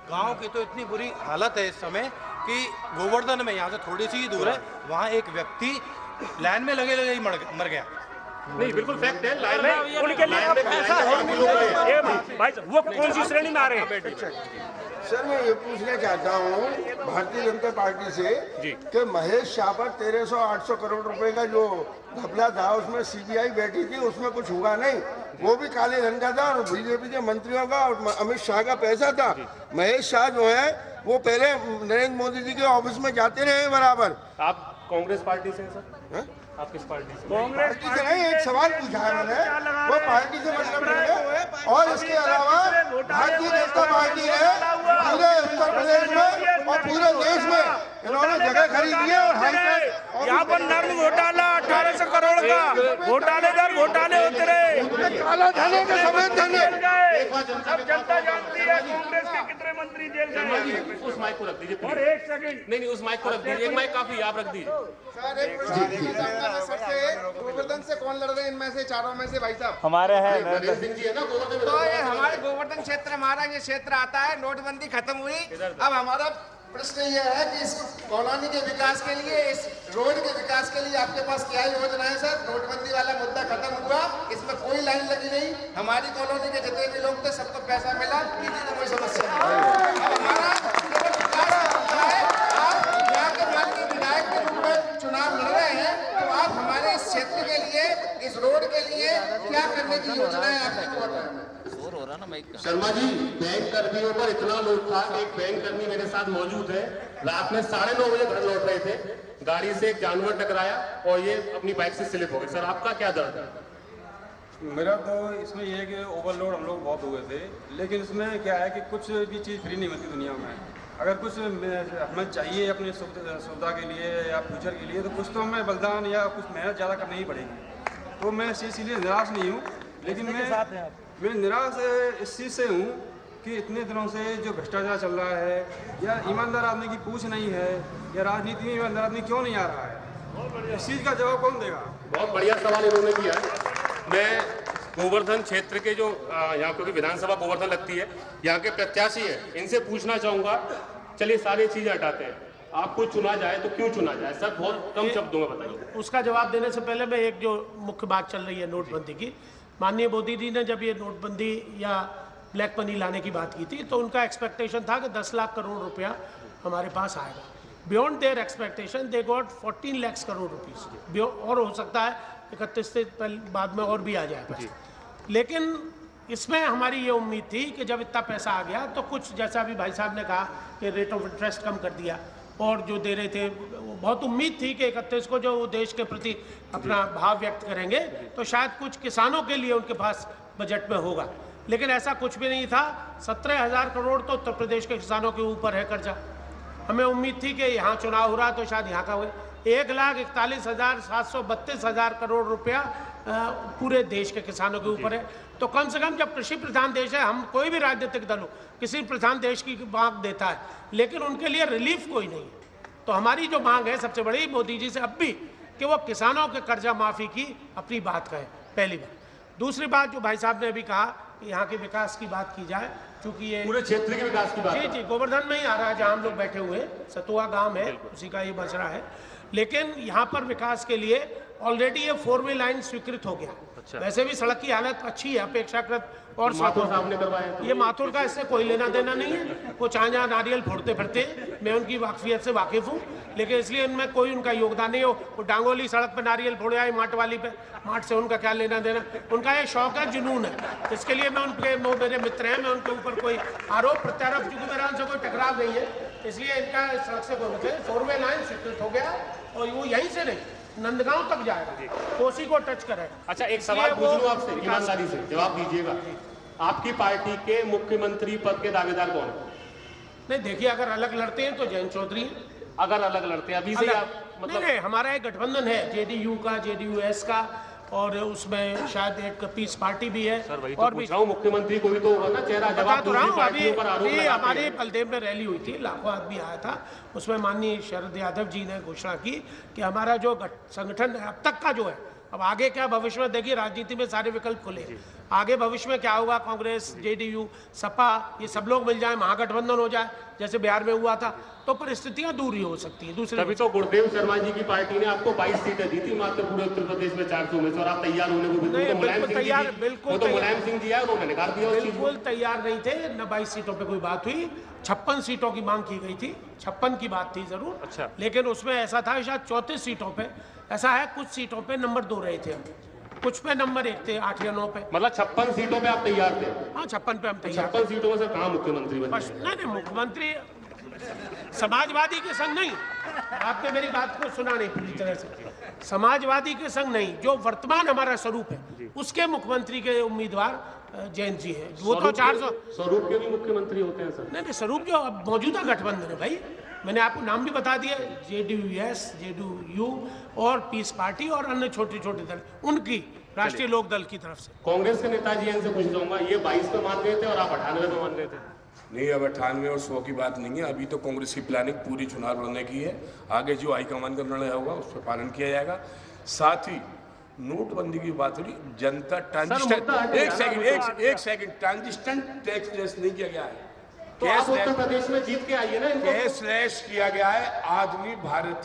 गांव की तो इतनी बुरी हालत है इस समय कि गोवर्धन में यहाँ से थोड़ी सी ही दूर है, वहाँ एक व्यक्ति लाइन में लगे लगे ही मर गया। नहीं बिल्कुल फैक्ट है, लाइन में उनके लिए पैसा है भाई। वो कौन सी श्रेणी में आ रहे हैं? सर मैं ये पूछना चाहता हूँ भारतीय जनता पार्टी से कि महेश शाह पर 1300-800 करोड़ रुपए का जो घपला था, उसमें सीबीआई बैठी थी, उसमें कुछ हुआ नहीं, वो भी काले धन का था और बीजेपी के मंत्रियों का और अमित शाह का पैसा था। महेश शाह जो है वो पहले नरेंद्र मोदी जी के ऑफिस में जाते रहे बराबर। आप कांग्रेस पार्टी से हैं सर? आप किस पार्टी से? कांग्रेस पार्टी से नहीं, एक सवाल पूछा है मैंने, वो पार्टी से मतलब नहीं है। और इसके अलावा भारतीय जनता पार्टी ने पूरे उत्तर प्रदेश में और पूरे देश में इन्होंने जगह खरीदी है और हाईटेक। यहाँ पर नर्म घोटाला 1800 करोड़ का घोटालेदार घोटाले होते रहे, काला धन है कि सफेद धन है? अब जनता जानती है कांग्रेस के कितने मंत्री जेल गए। उस माइक को रख दीजिए और एक सेकंड, नहीं उस माइक को रख दीजिए, एक माइक काफी, आप रख दीजिए। सर एक सबसे गोवर्धन से कौन लड़ रहे हैं इनमें से, चारों में से भाई साहब? हमारे हैं तो ये हमारे गोवर्धन क्षेत्र, हमारा ये क्षेत्र आता है, नोटबंदी खत्म हुई। अब हमारा प्रश्न ये है कि इस कॉलोनी के विकास के लिए, इस रोड के विकास के लिए आपके पास क्या योजना है सर? नोटबंदी वाला मुद्दा खत्म हुआ, इसमें कोई लाइन लगी नहीं, हमारी कॉलोनी के जितने भी लोग थे सबको पैसा मिला, किसी को कोई समस्या नहीं। अब हमारा केवल विकास का मुद्दा है। आप यहाँ के माननीय विधायक के रूप में चुनाव लड़ रहे हैं, तो आप हमारे इस क्षेत्र के लिए, इस रोड के लिए क्या करने की योजना है आपकी? शर्मा जी, बैंक कर्मियों पर इतना लोड था कि एक बैंक कर्मी मेरे साथ मौजूद है, रात में 9:30 बजे घर लौट रहे थे, गाड़ी से एक जानवर टकराया और ये अपनी बाइक से स्लिप हो गए। सर आपका क्या दर्द है? मेरा तो इसमें ये है कि ओवरलोड हम लोग बहुत हुए थे, लेकिन इसमें क्या है कि कुछ भी चीज़ फ्री नहीं मिलती दुनिया में। अगर कुछ हमें चाहिए अपनी सुविधा के लिए या फ्यूचर के लिए, तो कुछ तो हमें बलिदान या कुछ मेहनत ज़्यादा करनी ही पड़ेगी। तो मैं इसीलिए निराश नहीं हूँ, लेकिन मैं निराश इस चीज़ से हूँ कि इतने दिनों से जो भ्रष्टाचार चल रहा है, या ईमानदार आदमी की पूछ नहीं है, या राजनीति में ईमानदार आदमी क्यों नहीं आ रहा है, इस चीज़ का जवाब कौन देगा? बहुत बढ़िया सवाल इन्होंने किया है। मैं गोवर्धन क्षेत्र के जो यहाँ क्योंकि विधानसभा गोवर्धन लगती है, यहाँ के प्रत्याशी है, इनसे पूछना चाहूँगा। चलिए सारी चीज़ें हटाते हैं, आपको चुना जाए तो क्यों चुना जाए सर? बहुत कम शब्दों में बताइए। उसका जवाब देने से पहले मैं एक जो मुख्य बात चल रही है नोटबंदी की, माननीय मोदी जी ने जब ये नोटबंदी या ब्लैक मनी लाने की बात की थी, तो उनका एक्सपेक्टेशन था कि 10 लाख करोड़ रुपया हमारे पास आएगा। Beyond their expectation they got 14 lakh crore rupees, और हो सकता है 31 से बाद में और भी आ जाएगा। लेकिन इसमें हमारी ये उम्मीद थी कि जब इतना पैसा आ गया तो कुछ, जैसा अभी भाई साहब ने कहा कि रेट ऑफ इंटरेस्ट कम कर दिया, और जो दे रहे थे, बहुत उम्मीद थी कि 31 को जो वो देश के प्रति अपना भाव व्यक्त करेंगे तो शायद कुछ किसानों के लिए उनके पास बजट में होगा, लेकिन ऐसा कुछ भी नहीं था। 17,000 करोड़ तो उत्तर प्रदेश के किसानों के ऊपर है कर्जा। हमें उम्मीद थी कि यहाँ चुनाव हो रहा तो शायद यहाँ का हो। 1,41,732 करोड़ रुपया पूरे देश के किसानों के ऊपर है। तो कम से कम जब कृषि प्रधान देश है, हम कोई भी राजनीतिक दल हो किसी प्रधान देश की मांग देता है, लेकिन उनके लिए रिलीफ कोई नहीं है। तो हमारी जो मांग है सबसे बड़ी मोदी जी से अब भी कि वो किसानों के कर्जा माफ़ी की अपनी बात कहें, पहली बात। दूसरी बात जो भाई साहब ने अभी कहा कि यहाँ के विकास की बात की जाए, चूँकि ये पूरे क्षेत्र के विकास की बात, जी गोवर्धन में ही आ रहा है जहाँ हम लोग बैठे हुए हैं, सतुआ गांव है, उसी का ये बसरा है। लेकिन यहाँ पर विकास के लिए ऑलरेडी ये 4 वे लाइन स्वीकृत हो गया। वैसे भी सड़क की हालत अच्छी है, अपेक्षाकृत और माथुर साहब ने करवाया। ये माथुर का इससे कोई लेना देना नहीं है। वो जहाँ नारियल फोड़ते फिरते हैं, मैं उनकी वाकफियत से वाकिफ हूँ, लेकिन इसलिए उनमें कोई उनका योगदान नहीं हो। वो डांगोली सड़क पर नारियल फोड़े आए माट वाली पे, माट से उनका क्या लेना देना। उनका ये शौक है, जुनून है। इसके लिए मैं उनके, वो मेरे मित्र हैं, मैं उनके ऊपर कोई आरोप प्रत्यारोप, क्योंकि मेरा उनसे कोई टकराव नहीं है, इसलिए इनका सड़क से कोई रुके। 4वे लाइन स्वीकृत हो गया और वो यहीं से नहीं नंदगांव तक जाएगा, कोसी को टच करेगा। अच्छा, एक सवाल पूछ लूं आपसे, ईमानदारी से जवाब दीजिएगा। आपकी पार्टी के मुख्यमंत्री पद के दावेदार कौन है? नहीं देखिए, अगर अलग लड़ते हैं तो जयंत चौधरी हैं। अगर अलग लड़ते हैं अभी से आप मतलब नहीं, हमारा एक गठबंधन है जेडीयू का, जेडीयूएस का, और उसमें शायद एक पीस पार्टी भी है। सर वही तो पूछ रहा हूं, मुख्यमंत्री कोई तो होगा ना चेहरा, जब आप दूसरी पार्टियों पर आरोप लगाते हैं। हमारे बलदेव में रैली हुई थी, लाखों आदमी आया था, उसमें माननीय शरद यादव जी ने घोषणा की कि हमारा जो संगठन अब तक का जो है, अब आगे क्या भविष्य में, देखिए राजनीति में सारे विकल्प खुले, आगे भविष्य में क्या होगा, कांग्रेस, जेडीयू, सपा, ये सब लोग मिल जाए, महागठबंधन हो जाए जैसे बिहार में हुआ था, तो परिस्थितियां दूर ही हो सकती हैं। दूसरी तभी तो गुरुदेव शर्मा जी की पार्टी ने आपको 22 सीटें दी थी मात्र पूरे उत्तर प्रदेश में 400 में से, और आप तैयार होने को बिल्कुल मुलायम सिंह जी आए, उन्होंने नकार दिया। बिल्कुल तैयार नहीं थे, न 22 सीटों पे कोई बात हुई, 56 सीटों की मांग की गई थी, 56 की बात थी जरूर। अच्छा। लेकिन उसमें ऐसा था शायद 34 सीटों पे ऐसा है, कुछ सीटों पे नंबर 2 रहे थे हम, कुछ पे नंबर 1 थे, 8 या 9 पे। मतलब 56 सीटों पे आप तैयार थे? हाँ, 56 पे हम तैयार। 56 सीटों में से कहाँ मुख्यमंत्री बने? नहीं, मुख्यमंत्री समाजवादी के संग नहीं, आपने मेरी बात को सुना नहीं पूरी तरह से। समाजवादी के संग नहीं, जो वर्तमान हमारा स्वरूप है उसके मुख्यमंत्री के उम्मीदवार जयंत जी हैं। वो तो 400 स्वरूप के भी मुख्यमंत्री होते हैं सर? नहीं, स्वरूप जो अब मौजूदा गठबंधन है भाई, मैंने आपको नाम भी बता दिया, जेडीयूएस, जेडीयू और पीस पार्टी और अन्य छोटे छोटे दल, उनकी राष्ट्रीय लोक दल की तरफ से। कांग्रेस के नेताजी इनसे पूछ जाऊंगा, ये 22 पे मान गए थे और आप 98 पे मान गए थे। नहीं, अब 98 और 100 की बात नहीं है, अभी तो कांग्रेस की प्लानिंग पूरी चुनाव लड़ने की है। आगे जो हाईकमान का निर्णय होगा उस पर पालन किया जाएगा। साथ ही नोटबंदी की बात हो रही, जनता ट्रांजिस्टर, एक सेकंड ट्रांजिस्टर टैक्स नहीं किया गया है, तो आप उत्तर प्रदेश में जीत के आइए ना। कैशलेस किया गया है। आदमी भारत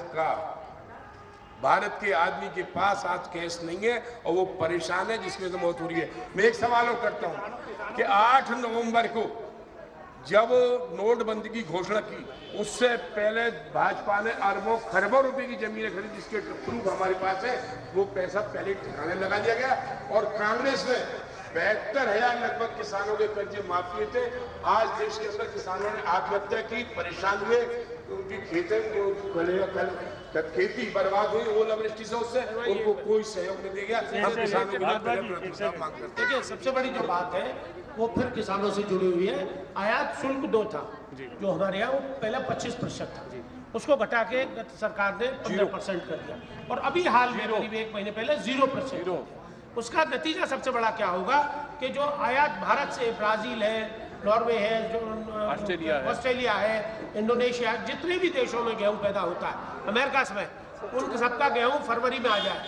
के आदमी के पास आज कैश नहीं है और वो परेशान है, जिसमें तो मौत हो रही है। मैं एक सवाल और करता हूं कि 8 नवंबर को जब नोटबंदी की घोषणा की, उससे पहले भाजपा ने अरबों खरबों रुपए की जमीनें खरीदी, जिसके प्रूफ हमारे पास है। वो पैसा पहले ठिकाने लगा दिया गया और कांग्रेस ने 72,000 लगभग किसानों के कर्जे माफ किए थे। आज देश के अंदर किसानों ने आत्महत्या की, परेशान हुए, उनकी खेती बर्बाद हुई ओलावृष्टि से, उससे उनको कोई सहयोग नहीं दिया गया। हम किसानों के लिए मांग करते हैं। देखिए, सबसे बड़ी जो बात है वो फिर किसानों से जुड़ी हुई है। आयात शुल्क 2 था जो हमारे यहाँ, वो पहले 25% था, उसको घटा के गत सरकार ने 15% कर दिया, और अभी हाल में करीब 1 महीने पहले 0%। उसका नतीजा सबसे बड़ा क्या होगा कि जो आयात भारत से, ब्राजील है, नॉर्वे है, जो ऑस्ट्रेलिया है, इंडोनेशिया, जितने भी देशों में गेहूं पैदा होता है, अमेरिका में, उन सबका गेहूं फरवरी में आ जाएगा।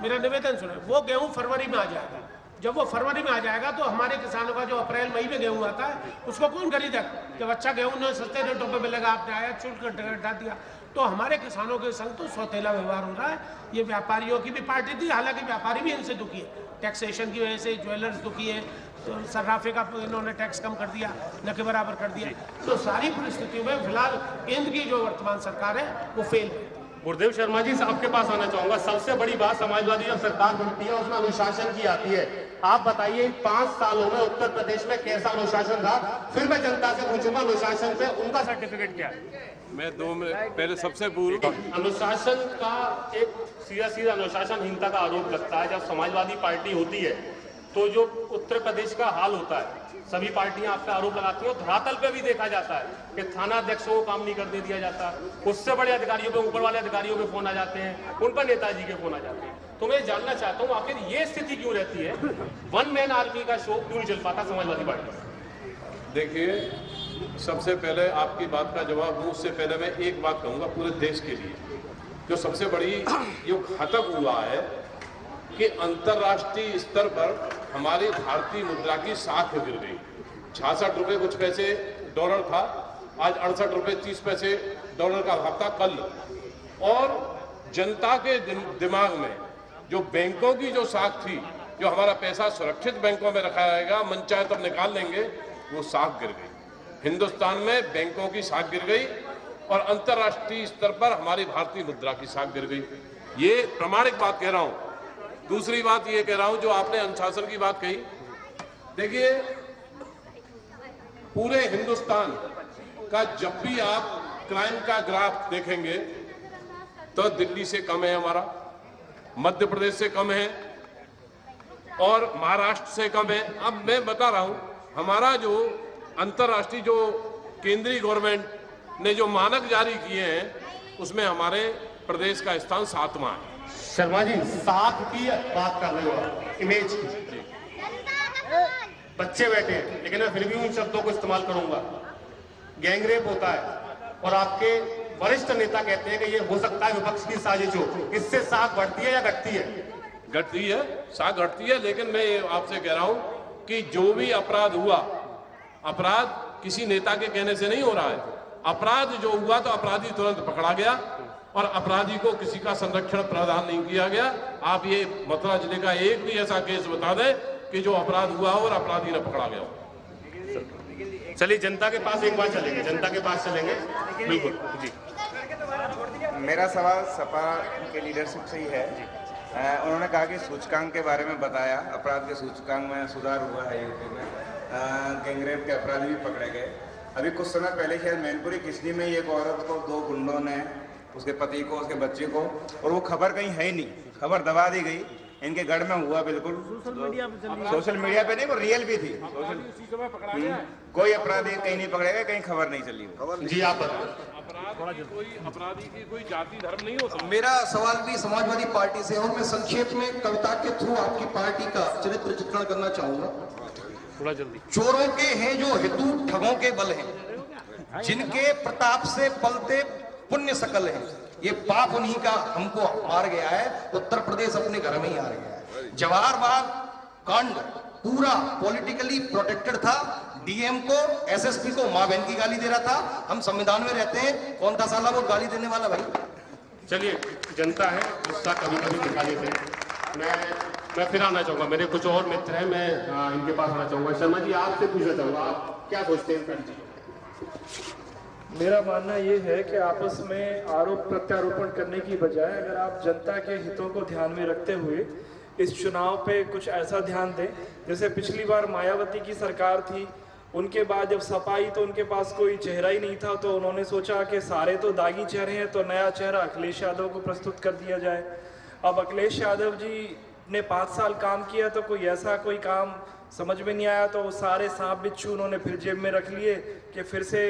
मेरा निवेदन सुने, वो गेहूं फरवरी में आ जाएगा। जब वो फरवरी में आ जाएगा तो हमारे किसानों का जो अप्रैल मई में गेहूं आता है उसको कौन खरीदेगा? जब अच्छा गेहूं न सस्ते रेटों पे मिलेगा, आपने आयात शुल्क घटा दिया, तो हमारे किसानों के संग तो सौतेला व्यवहार हो रहा है। ये व्यापारियों की भी पार्टी थी, हालांकि व्यापारी भी इनसे दुखी है, टैक्सेशन की वजह से ज्वेलर्स दुखी है, तो सर्राफे का इन्होंने टैक्स कम कर दिया, न के बराबर कर दिया। तो सारी परिस्थितियों में फिलहाल केंद्र की जो वर्तमान सरकार है वो फेल है। गुरुदेव शर्मा जी, आपके पास आना चाहूंगा। सबसे बड़ी बात, समाजवादी जब सरकार बनती है उसमें अनुशासन की आती है। आप बताइए 5 सालों में उत्तर प्रदेश में कैसा अनुशासन था? फिर मैं जनता से पूछूंगा अनुशासन पे उनका सर्टिफिकेट क्या है? मैं 2 मिनट पहले सबसे पूर्व अनुशासन का एक सीधा अनुशासनहीनता का आरोप लगता है। जब समाजवादी पार्टी होती है तो जो उत्तर प्रदेश का हाल होता है, सभी पार्टियां आप पे आरोप लगाती हैं, धरातल पे भी देखा जाता है कि थाना अध्यक्षों को काम नहीं करने दिया जाता, उससे बड़े अधिकारियों पे, ऊपर वाले अधिकारियों के फोन आ जाते हैं, उन पर नेताजी के फोन आ जाते हैं। तो मैं जानना चाहता हूँ आखिर ये स्थिति क्यों रहती है? 1 मैन आर्मी का शो क्यों नहीं चल पाता समाजवादी पार्टी? देखिए, सबसे पहले आपकी बात का जवाब दूं उससे पहले मैं एक बात कहूँगा पूरे देश के लिए। जो सबसे बड़ी जो घातक हुआ है कि अंतर्राष्ट्रीय स्तर पर हमारी भारतीय मुद्रा की साख गिर गई। 66 रुपये कुछ पैसे डॉलर था, आज 68 रुपये 30 पैसे डॉलर का भाव था कल। और जनता के दिमाग में जो बैंकों की जो साख थी जो हमारा पैसा सुरक्षित बैंकों में रखा रहेगा, मन चाहे तब निकाल लेंगे, वो साख गिर गई। हिंदुस्तान में बैंकों की साख गिर गई और अंतर्राष्ट्रीय स्तर पर हमारी भारतीय मुद्रा की साख गिर गई। ये प्रामाणिक बात कह रहा हूं। दूसरी बात ये कह रहा हूं, जो आपने अनुशासन की बात कही, देखिए पूरे हिंदुस्तान का जब भी आप क्राइम का ग्राफ देखेंगे तो दिल्ली से कम है हमारा, मध्य प्रदेश से कम है और महाराष्ट्र से कम है। अब मैं बता रहा हूं, हमारा जो अंतर्राष्ट्रीय जो केंद्रीय गवर्नमेंट ने जो मानक जारी किए हैं उसमें हमारे प्रदेश का स्थान 7वां है। शर्मा जी, साख की बात कर रहे हो आप, इमेज की, बच्चे बैठे हैं, लेकिन मैं फिर भी उन शब्दों को इस्तेमाल करूंगा। गैंगरेप होता है और आपके वरिष्ठ नेता कहते हैं कि ये हो सकता है विपक्ष की साजिश हो। इससे साख बढ़ती है या घटती है? घटती है, साख घटती है। लेकिन मैं आपसे कह रहा हूं कि जो भी अपराध हुआ, अपराध किसी नेता के कहने से नहीं हो रहा है। अपराध जो हुआ तो अपराधी तुरंत पकड़ा गया और अपराधी को किसी का संरक्षण प्रदान नहीं किया गया। आप ये मथुरा जिले का एक भी ऐसा केस बता दें कि जो अपराध हुआ और अपराधी न पकड़ा गया हो। चलिए जनता के पास एक बार चलेंगे, जनता के पास चलेंगे। बिल्कुल जी। मेरा सवाल सपा के लीडरशिप से ही है। उन्होंने कहा कि सूचकांक के बारे में बताया, अपराध के सूचकांक में सुधार हुआ है यूपी में, गैंगरेप के अपराधी भी पकड़े गए। अभी कुछ समय पहले शायद मैनपुरी किसनी में एक औरत को 2 गुंडों ने, उसके पति को, उसके बच्चे को, और वो खबर कहीं है ही नहीं, खबर दबा दी गई। इनके गढ़ में हुआ, बिल्कुल सोशल मीडिया पे नहीं, वो रियल भी थी। कोई अपराधी कहीं नहीं पकड़े गए, कहीं खबर नहीं चली। जी आप अपराधी की कोई जाति धर्म नहीं होता। मेरा सवाल भी समाजवादी पार्टी से, और मैं संक्षेप में कविता के थ्रू आपकी पार्टी का चरित्र चित्रण करना चाहूंगा। थोड़ा जल्दी। चोरों के हैं जो हेतु ठगों के बल हैं, जिनके प्रताप से पलते पुण्य सकल हैं। ये पाप उन्हीं का हमको मार गया है, उत्तर प्रदेश अपने घर में ही हार गया है। जवाहर बाग कांड पूरा पॉलिटिकली प्रोटेक्टेड था। डीएम को, एसएसपी को मां बहन की गाली दे रहा था। हम संविधान में रहते हैं, कौन था साला वो गाली देने वाला भाई? चलिए, जनता है, गुस्सा कभी कभी दिखा देते हैं। मैं फिर आना चाहूंगा, मेरे कुछ और मित्र हैं, मैं इनके पास आना चाहूंगा। शर्मा जी, आपसे पूछना चाहूंगा, आप क्या सोचते हैं? मेरा मानना ये है कि आपस में आरोप प्रत्यारोपण करने की बजाय अगर आप जनता के हितों को ध्यान में रखते हुए इस चुनाव पे कुछ ऐसा ध्यान दें, जैसे पिछली बार मायावती की सरकार थी, उनके बाद जब सपा आई तो उनके पास कोई चेहरा ही नहीं था, तो उन्होंने सोचा कि सारे तो दागी चेहरे हैं, तो नया चेहरा अखिलेश यादव को प्रस्तुत कर दिया जाए। अब अखिलेश यादव जी ने 5 साल काम किया तो कोई ऐसा कोई काम समझ में नहीं आया, तो वो सारे सांप बिच्छू उन्होंने फिर जेब में रख लिए कि फिर से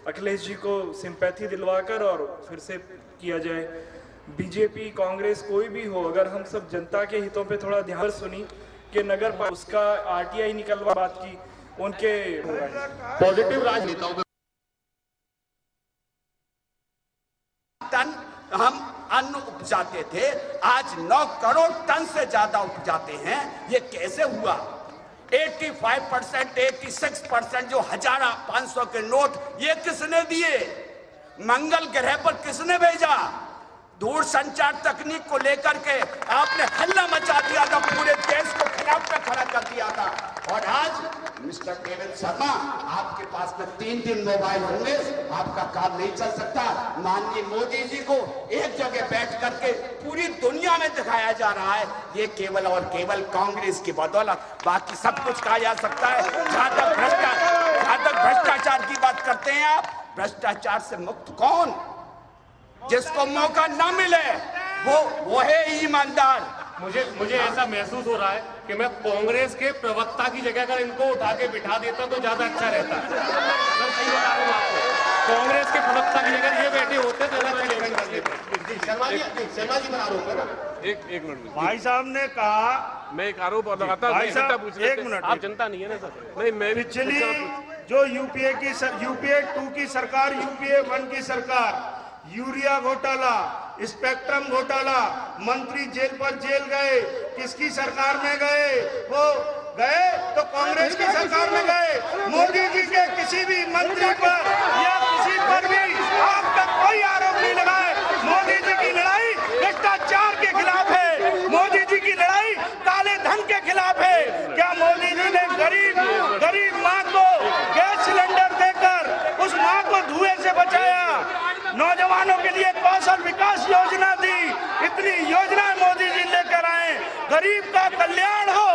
अखिलेश जी को सिंपैथी दिलवाकर और फिर से किया जाए। बीजेपी, कांग्रेस, कोई भी हो, अगर हम सब जनता के हितों पे थोड़ा ध्यान सुनी कि नगर उसका आरटीआई निकलवा बात की, उनके पॉजिटिव राजनेताओं पे हम अन्न उपजाते थे, आज 9 करोड़ टन से ज्यादा उपजाते हैं। ये कैसे हुआ? 85%, 86% जो 1500 के नोट ये किसने दिए? मंगल ग्रह पर किसने भेजा? दूर संचार तकनीक को लेकर के आपने हल्ला मचा दिया था, पूरे देश को खिलाफ पे खड़ा कर दिया था। और आज मिस्टर केवल शर्मा, आपके पास में 3 मोबाइल होंगे, आपका काम नहीं चल सकता। माननीय मोदी जी को एक जगह बैठ करके पूरी दुनिया में दिखाया जा रहा है, ये केवल और केवल कांग्रेस की बदौलत, बाकी सब कुछ कहा जा सकता है। जहां तक भ्रष्टाचार की बात करते हैं आप, भ्रष्टाचार से मुक्त कौन? जिसको मौका ना मिले वो है ईमानदार। मुझे ऐसा महसूस हो रहा है कि मैं कांग्रेस के प्रवक्ता की जगह अगर इनको उठा के बिठा देता तो ज्यादा अच्छा रहता। मैं सही बता रहा हूं आपको, कांग्रेस के प्रवक्ता की जगह ये बैठे होते तो ज्यादा अच्छा कर लेते। शर्मा जी बना रहे एक मिनट। भाई साहब ने कहा, मैं एक आरोप लगाता, भाई साहब एक मिनट, आप जनता नहीं है ना सर? नहीं, मैं पिछली जो यूपीए 2 की सरकार, यूपीए 1 की सरकार, यूरिया घोटाला, स्पेक्ट्रम घोटाला, मंत्री जेल पर जेल गए, किसकी सरकार में गए? वो गए तो कांग्रेस की सरकार में गए। मोदी जी के किसी भी मंत्री पर या किसी पर भी अब तक कोई आरोप नहीं लगाए। मोदी जी की लड़ाई भ्रष्टाचार के खिलाफ है, मोदी जी की लड़ाई काले धन के खिलाफ नौजवानों के लिए कौशल विकास योजना दी। इतनी योजनाएं मोदी जी लेकर आए। गरीब का कल्याण हो,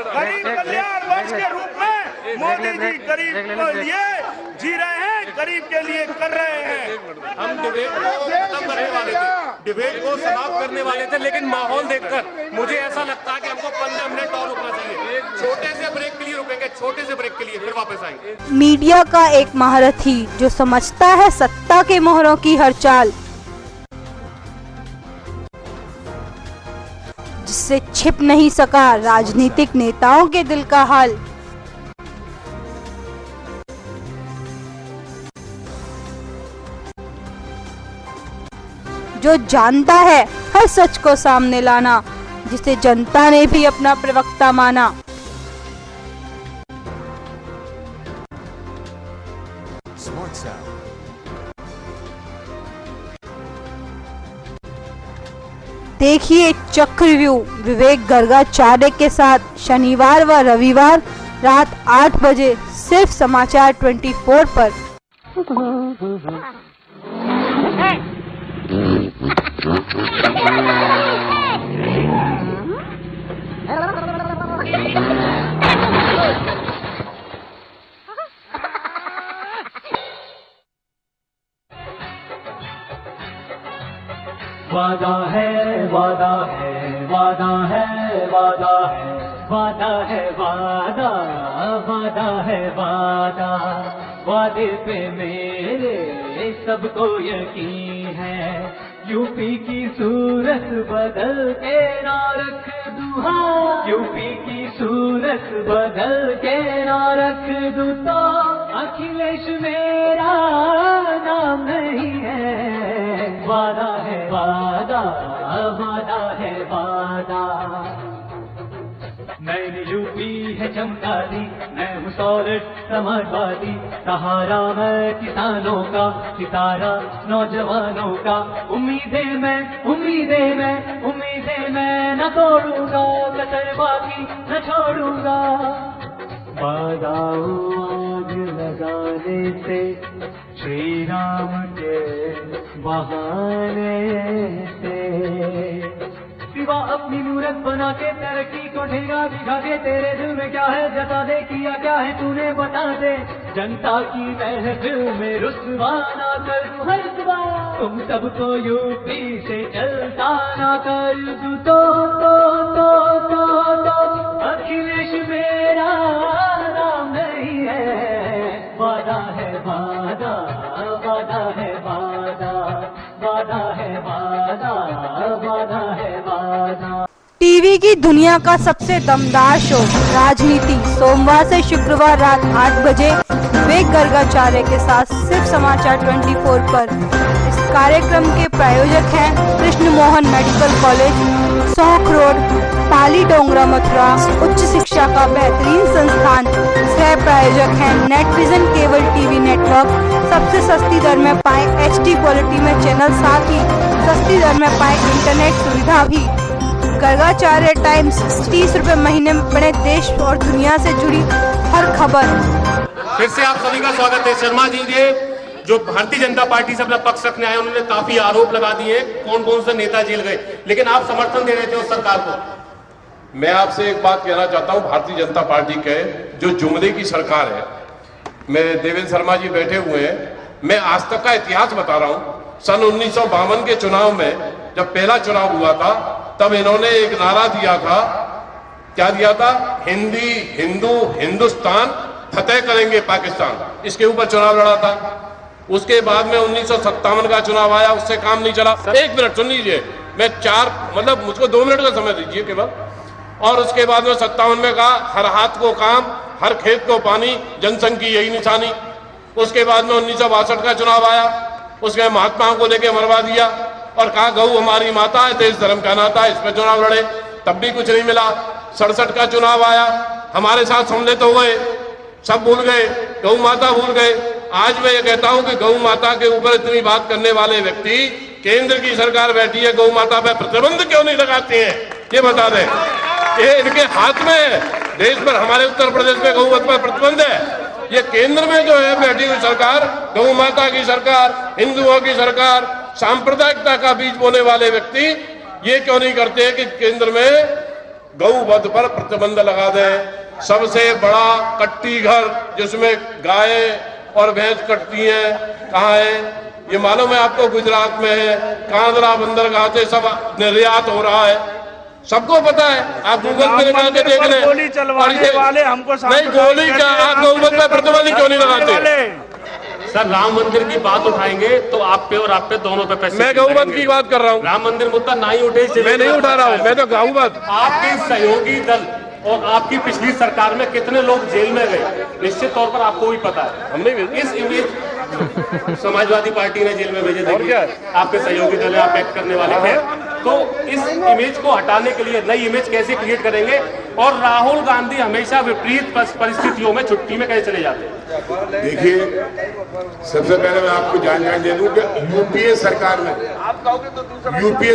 गरीब कल्याण वर्ष के रूप में मोदी जी गरीब के लिए जी रहे हैं, गरीब के लिए कर रहे हैं। हम डिबेट को खत्म करने वाले थे, डिबेट को समाप्त करने वाले थे, लेकिन माहौल देखकर मुझे ऐसा लगता है कि हमको 15 मिनट और रुकना चाहिए। छोटे से ब्रेक के लिए रुकेंगे, छोटे से ब्रेक के लिए, फिर वापस आएंगे। मीडिया का एक महारथी जो समझता है सत्ता के मोहरों की हर चाल, जिससे छिप नहीं सका राजनीतिक नेताओं के दिल का हाल। जो जानता है हर सच को सामने लाना, जिसे जनता ने भी अपना प्रवक्ता माना। देखिए चक्रव्यूह विवेक गर्गाचार्य के साथ शनिवार व रविवार रात 8 बजे सिर्फ समाचार 24 पर। वादा है वादा है वादा है वादा है वादा है वादा वादा है वादा, वादे पे मेरे सबको यकीन है। यूपी की सूरत बदल के ना रख दूँ, यूपी की सूरत बदल के ना रख दूँ तो अखिलेश मेरा नाम नहीं है। वादा है वादा वादा है वादा, मैंने यूपी है चमका दी, मैं हूँ सॉलिड समाजवादी। सहारा मैं किसानों का, सितारा नौजवानों का। उम्मीदें मैं न तोड़ूंगा, कसर बाकी न छोड़ूंगा। बाधाओं आग लगाने से, श्री राम के बहाने से, सिवा अपनी मूरत बना के तरक्की को ठेगा दिखा के। तेरे दिल में क्या है जता दे, किया क्या है तूने बता दे। जनता की महफिल में रुसवा ना कर दूं हर सुबह, तुम सबको यूपी से चलता ना कर दूं तो अखिलेश मेरा नाम नहीं है। वादा है वादा वादा है वादा, वादा है वादा वादा है वादा। टीवी की दुनिया का सबसे दमदार शो राजनीति सोमवार से शुक्रवार रात 8 बजे विवेक गर्गाचार्य के साथ सिर्फ समाचार 24 पर। इस कार्यक्रम के प्रायोजक हैं कृष्ण मोहन मेडिकल कॉलेज, सौख रोड, पाली डोंगरा, मथुरा। उच्च शिक्षा का बेहतरीन संस्थान। सह प्रायोजक हैं नेटविजन केबल टीवी नेटवर्क। सबसे सस्ती दर में पाएं HD क्वालिटी में चैनल, साथ ही सस्ती दर में पाएं इंटरनेट सुविधा भी। गर्गाचार्य टाइम्स 30 रुपए महीने में पढ़े देश और दुनिया से जुड़ी हर खबर। फिर से आप सभी का स्वागत है। शर्मा जी ने जो भारतीय जनता पार्टी से अपना पक्ष रखने आए, उन्होंने काफी आरोप लगा दिए, कौन कौन से नेता जेल गए, लेकिन आप समर्थन दे रहे थे उस सरकार को। मैं आपसे एक बात कहना चाहता हूं, भारतीय जनता पार्टी के जो जुमले की सरकार है, मेरे देवेंद्र शर्मा जी बैठे हुए हैं, मैं आज तक का इतिहास बता रहा हूं। सन 1952 के चुनाव में जब पहला चुनाव हुआ था, तब इन्होंने एक नारा दिया था। क्या दिया था? हिंदी हिंदू हिंदुस्तान फतेह करेंगे पाकिस्तान। इसके ऊपर चुनाव लड़ा था। उसके बाद में 1957 का चुनाव आया, उससे काम नहीं चला। एक मिनट सुन लीजिए, मैं मुझको 2 मिनट का समय दीजिए केवल। और उसके बाद में 57 में कहा हर हाथ को काम, हर खेत को पानी, जनसंघ की यही निशानी। उसके बाद में 1962 का चुनाव आया, उसमें महात्माओं को लेके मरवा दिया और कहा गऊ हमारी माता है, देश धर्म का नाता है। इस पर चुनाव लड़े, तब भी कुछ नहीं मिला। 67 का चुनाव आया, हमारे साथ सम्मिलित हो गए, सब भूल गए, गऊ माता भूल गए। आज मैं ये कहता हूं कि गऊ माता के ऊपर इतनी बात करने वाले व्यक्ति, केंद्र की सरकार बैठी है, गऊ माता पर प्रतिबंध क्यों नहीं लगाते हैं, ये बता दें। ये इनके हाथ में है। देश पर, हमारे उत्तर प्रदेश में गऊ माता पर प्रतिबंध है। ये केंद्र में जो है बैठी हुई सरकार, गऊ माता की सरकार, हिंदुओं की सरकार, सांप्रदायिकता का बीज बोने वाले व्यक्ति ये क्यों नहीं करते कि केंद्र में गौवध पर प्रतिबंध लगा दें। सबसे बड़ा कट्टी घर जिसमें गाय और भैंस कटती हैं कहाँ है ये मालूम है आपको? गुजरात में है। कांदरा बंदरगाह से सब निर्यात हो रहा है, सबको पता है। आप गूगल पे लगा के देख लें। गोली चलवाने वाले हमको नहीं, गोली क्या, आप गौवध पे प्रतिबंध क्यों नहीं लगाते? सर राम मंदिर की बात उठाएंगे तो आप पे और आप पे दोनों पे पैसे। मैं गौवध की बात कर रहा हूँ। राम मंदिर मुद्दा ना ही उठे, मैं नहीं उठा रहा हूँ, मैं तो गौवध। आपके सहयोगी दल और आपकी पिछली सरकार में कितने लोग जेल में गए निश्चित तौर पर आपको भी पता है। हम नहीं, इस इमेज समाजवादी पार्टी ने जेल में भेजे थे। और क्या? आपके सहयोगी दल आप एक्ट करने वाले हैं, तो इस इमेज को हटाने के लिए नई इमेज कैसे क्रिएट करेंगे? और राहुल गांधी हमेशा विपरीत परिस्थितियों में छुट्टी में कैसे चले जाते हैं? देखिए, सबसे पहले मैं आपको जानकारी दे दूं कि यूपीए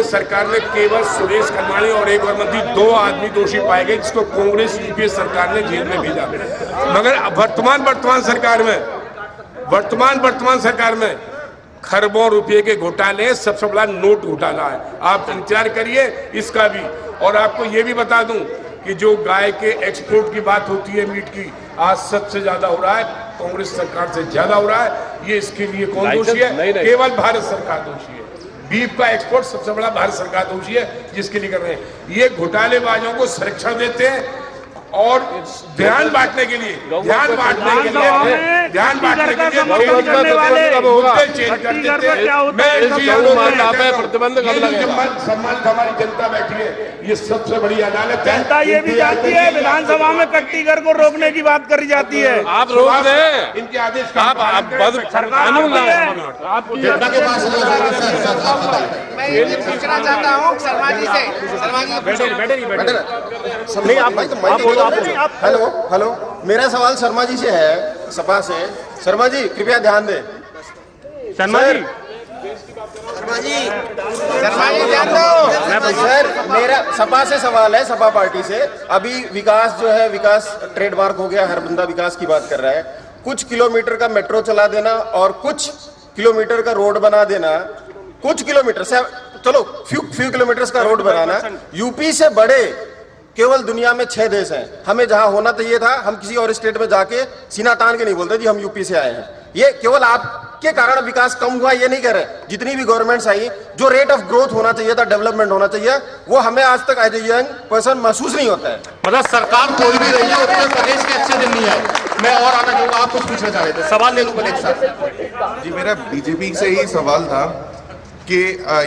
सरकार में केवल सुरेश खन्नानी और एक और मंत्री 2 आदमी दोषी पाए गए, जिसको कांग्रेस यूपीए सरकार ने जेल में भेजा। मगर वर्तमान सरकार में खरबों रुपए के घोटाले, सबसे बड़ा नोट घोटाला है। आप इंतजार करिए इसका भी। और आपको ये भी बता दूं कि जो गाय के एक्सपोर्ट की बात होती है मीट की, आज सबसे ज्यादा हो रहा है, कांग्रेस सरकार से ज्यादा हो रहा है। ये इसके लिए कौन दोषी है? केवल भारत सरकार दोषी है। बीफ का एक्सपोर्ट सबसे बड़ा भारत सरकार दोषी है, जिसके लिए कर रहे हैं। ये घोटालेबाजों को संरक्षण देते हैं और ध्यान बांटने के लिए मुद्दे चेंज कर देते हैं। प्रतिबंध सम्मान हमारी जनता बैठी है, ये सबसे बड़ी अदालत है। जनता ये भी जानती है, विधानसभा में कट्टीगर को रोकने की बात करी जाती है। आप रोक रहे हैं, इनके आदेश कानून मैं ये पूछना चाहता हूँ शर्मा जी से। हेलो, मेरा सवाल शर्मा जी से है, सपा से। शर्मा जी कृपया ध्यान दें। शर्मा जी ध्यान दो। सर मेरा सपा से सवाल है, सपा पार्टी से। अभी विकास जो है, विकास ट्रेडमार्क हो गया, हर बंदा विकास की बात कर रहा है। कुछ किलोमीटर का मेट्रो चला देना और कुछ किलोमीटर का रोड बना देना, कुछ किलोमीटर से चलो फ्यू किलोमीटर का रोड बनाना। यूपी से बड़े केवल दुनिया में 6 देश हैं। हमें जहां होना चाहिए था, हम किसी और स्टेट में जाके सीना तान के नहीं बोलते जी हम यूपी से आए हैं। ये केवल आपके कारण विकास कम हुआ ये नहीं कह रहे। जितनी भी गवर्नमेंट्स आई, जो रेट ऑफ ग्रोथ होना चाहिए था, डेवलपमेंट होना चाहिए, वो हमें आज तक एज ए यंग पर्सन महसूस नहीं होता है। मतलब सरकार कोई भी रही है, उत्तर प्रदेश के अच्छे दिन नहीं आए। मैं और आना चाहूंगा, आप कुछ पूछना चाह रहे थे, सवाल ले लूं पहले एक साथ। जी मेरा बीजेपी से ही सवाल था कि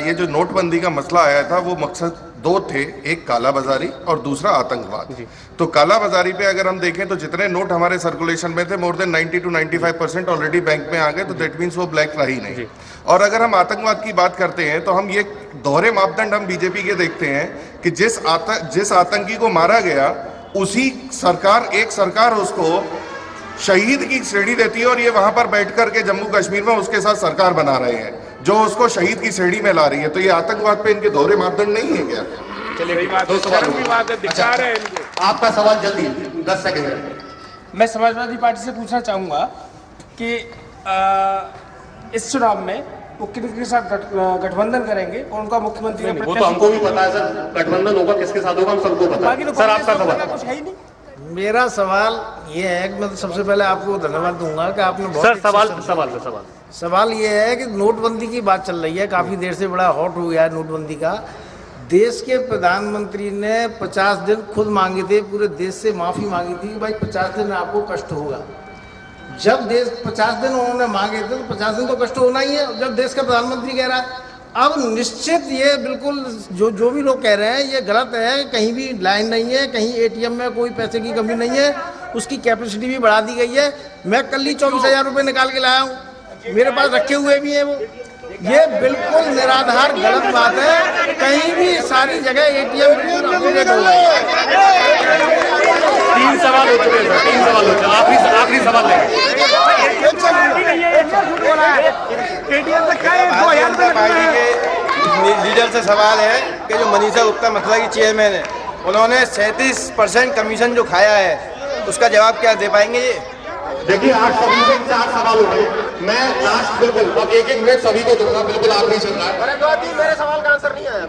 ये जो नोटबंदी का मसला आया था, वो मकसद 2 थे, एक कालाबाजारी और दूसरा आतंकवाद। तो कालाबाजारी पे अगर हम देखें तो जितने नोट हमारे सर्कुलेशन में थे, more than 90 to 95% already bank में आ गए, तो दैट मीन्स वो ब्लैक रही नहीं। और अगर हम आतंकवाद की बात करते हैं तो हम ये दोहरे मापदंड हम बीजेपी के देखते हैं कि जिस आतंकी को मारा गया, उसी सरकार, एक सरकार उसको शहीद की श्रेणी देती है, और ये वहां पर बैठ करके जम्मू कश्मीर में उसके साथ सरकार बना रहे हैं जो उसको शहीद की श्रेणी में ला रही है। तो ये आतंकवाद पे इनके दोहरे मापदंड नहीं है क्या? आपका सवाल जल्दी 10 सेकंड। मैं समाजवादी पार्टी से पूछना चाहूंगा कि इस चुनाव में वो किनके साथ गठबंधन करेंगे और उनका मुख्यमंत्री वो तो हमको भी पता है सर, गठबंधन होगा किसके साथ होगा हम सबको पता है। सर आपका सवाल कुछ है ही नहीं। मेरा सवाल ये है कि मैं सबसे पहले आपको धन्यवाद दूंगा कि आपने बहुत सवाल ये है कि नोटबंदी की बात चल रही है, काफ़ी देर से बड़ा हॉट हो गया है नोटबंदी का। देश के प्रधानमंत्री ने 50 दिन खुद मांगे थे, पूरे देश से माफ़ी मांगी थी कि भाई 50 दिन आपको कष्ट होगा। जब देश 50 दिन उन्होंने मांगे थे तो 50 दिन तो कष्ट होना ही है, जब देश का प्रधानमंत्री कह रहा है। अब निश्चित ये बिल्कुल जो भी लोग कह रहे हैं ये गलत है। कहीं भी लाइन नहीं है, कहीं एटीएम में कोई पैसे की कमी नहीं है, उसकी कैपेसिटी भी बढ़ा दी गई है। मैं कल ही 24,000 रुपये निकाल के लाया हूँ, मेरे पास रखे हुए भी हैं वो। ये बिल्कुल निराधार गलत बात है। कहीं भी सारी जगह एटीएम अपडेट हो गए। 3 सवाल हो चुके हैं, 3 सवाल हो चुके हैं, आखिरी सवाल लीडर से सवाल है कि जो मनीषा गुप्ता मथुरा की चेयरमैन है, उन्होंने 37% कमीशन जो खाया है, उसका जवाब क्या दे पाएंगे? ये देखिए 8 सवाल हो गए। मैं लास्ट बिल्कुल अब 1-1 मिनट सभी को दूंगा, बिल्कुल आखिरी चल रहा है। मेरे सवाल का आंसर नहीं आया।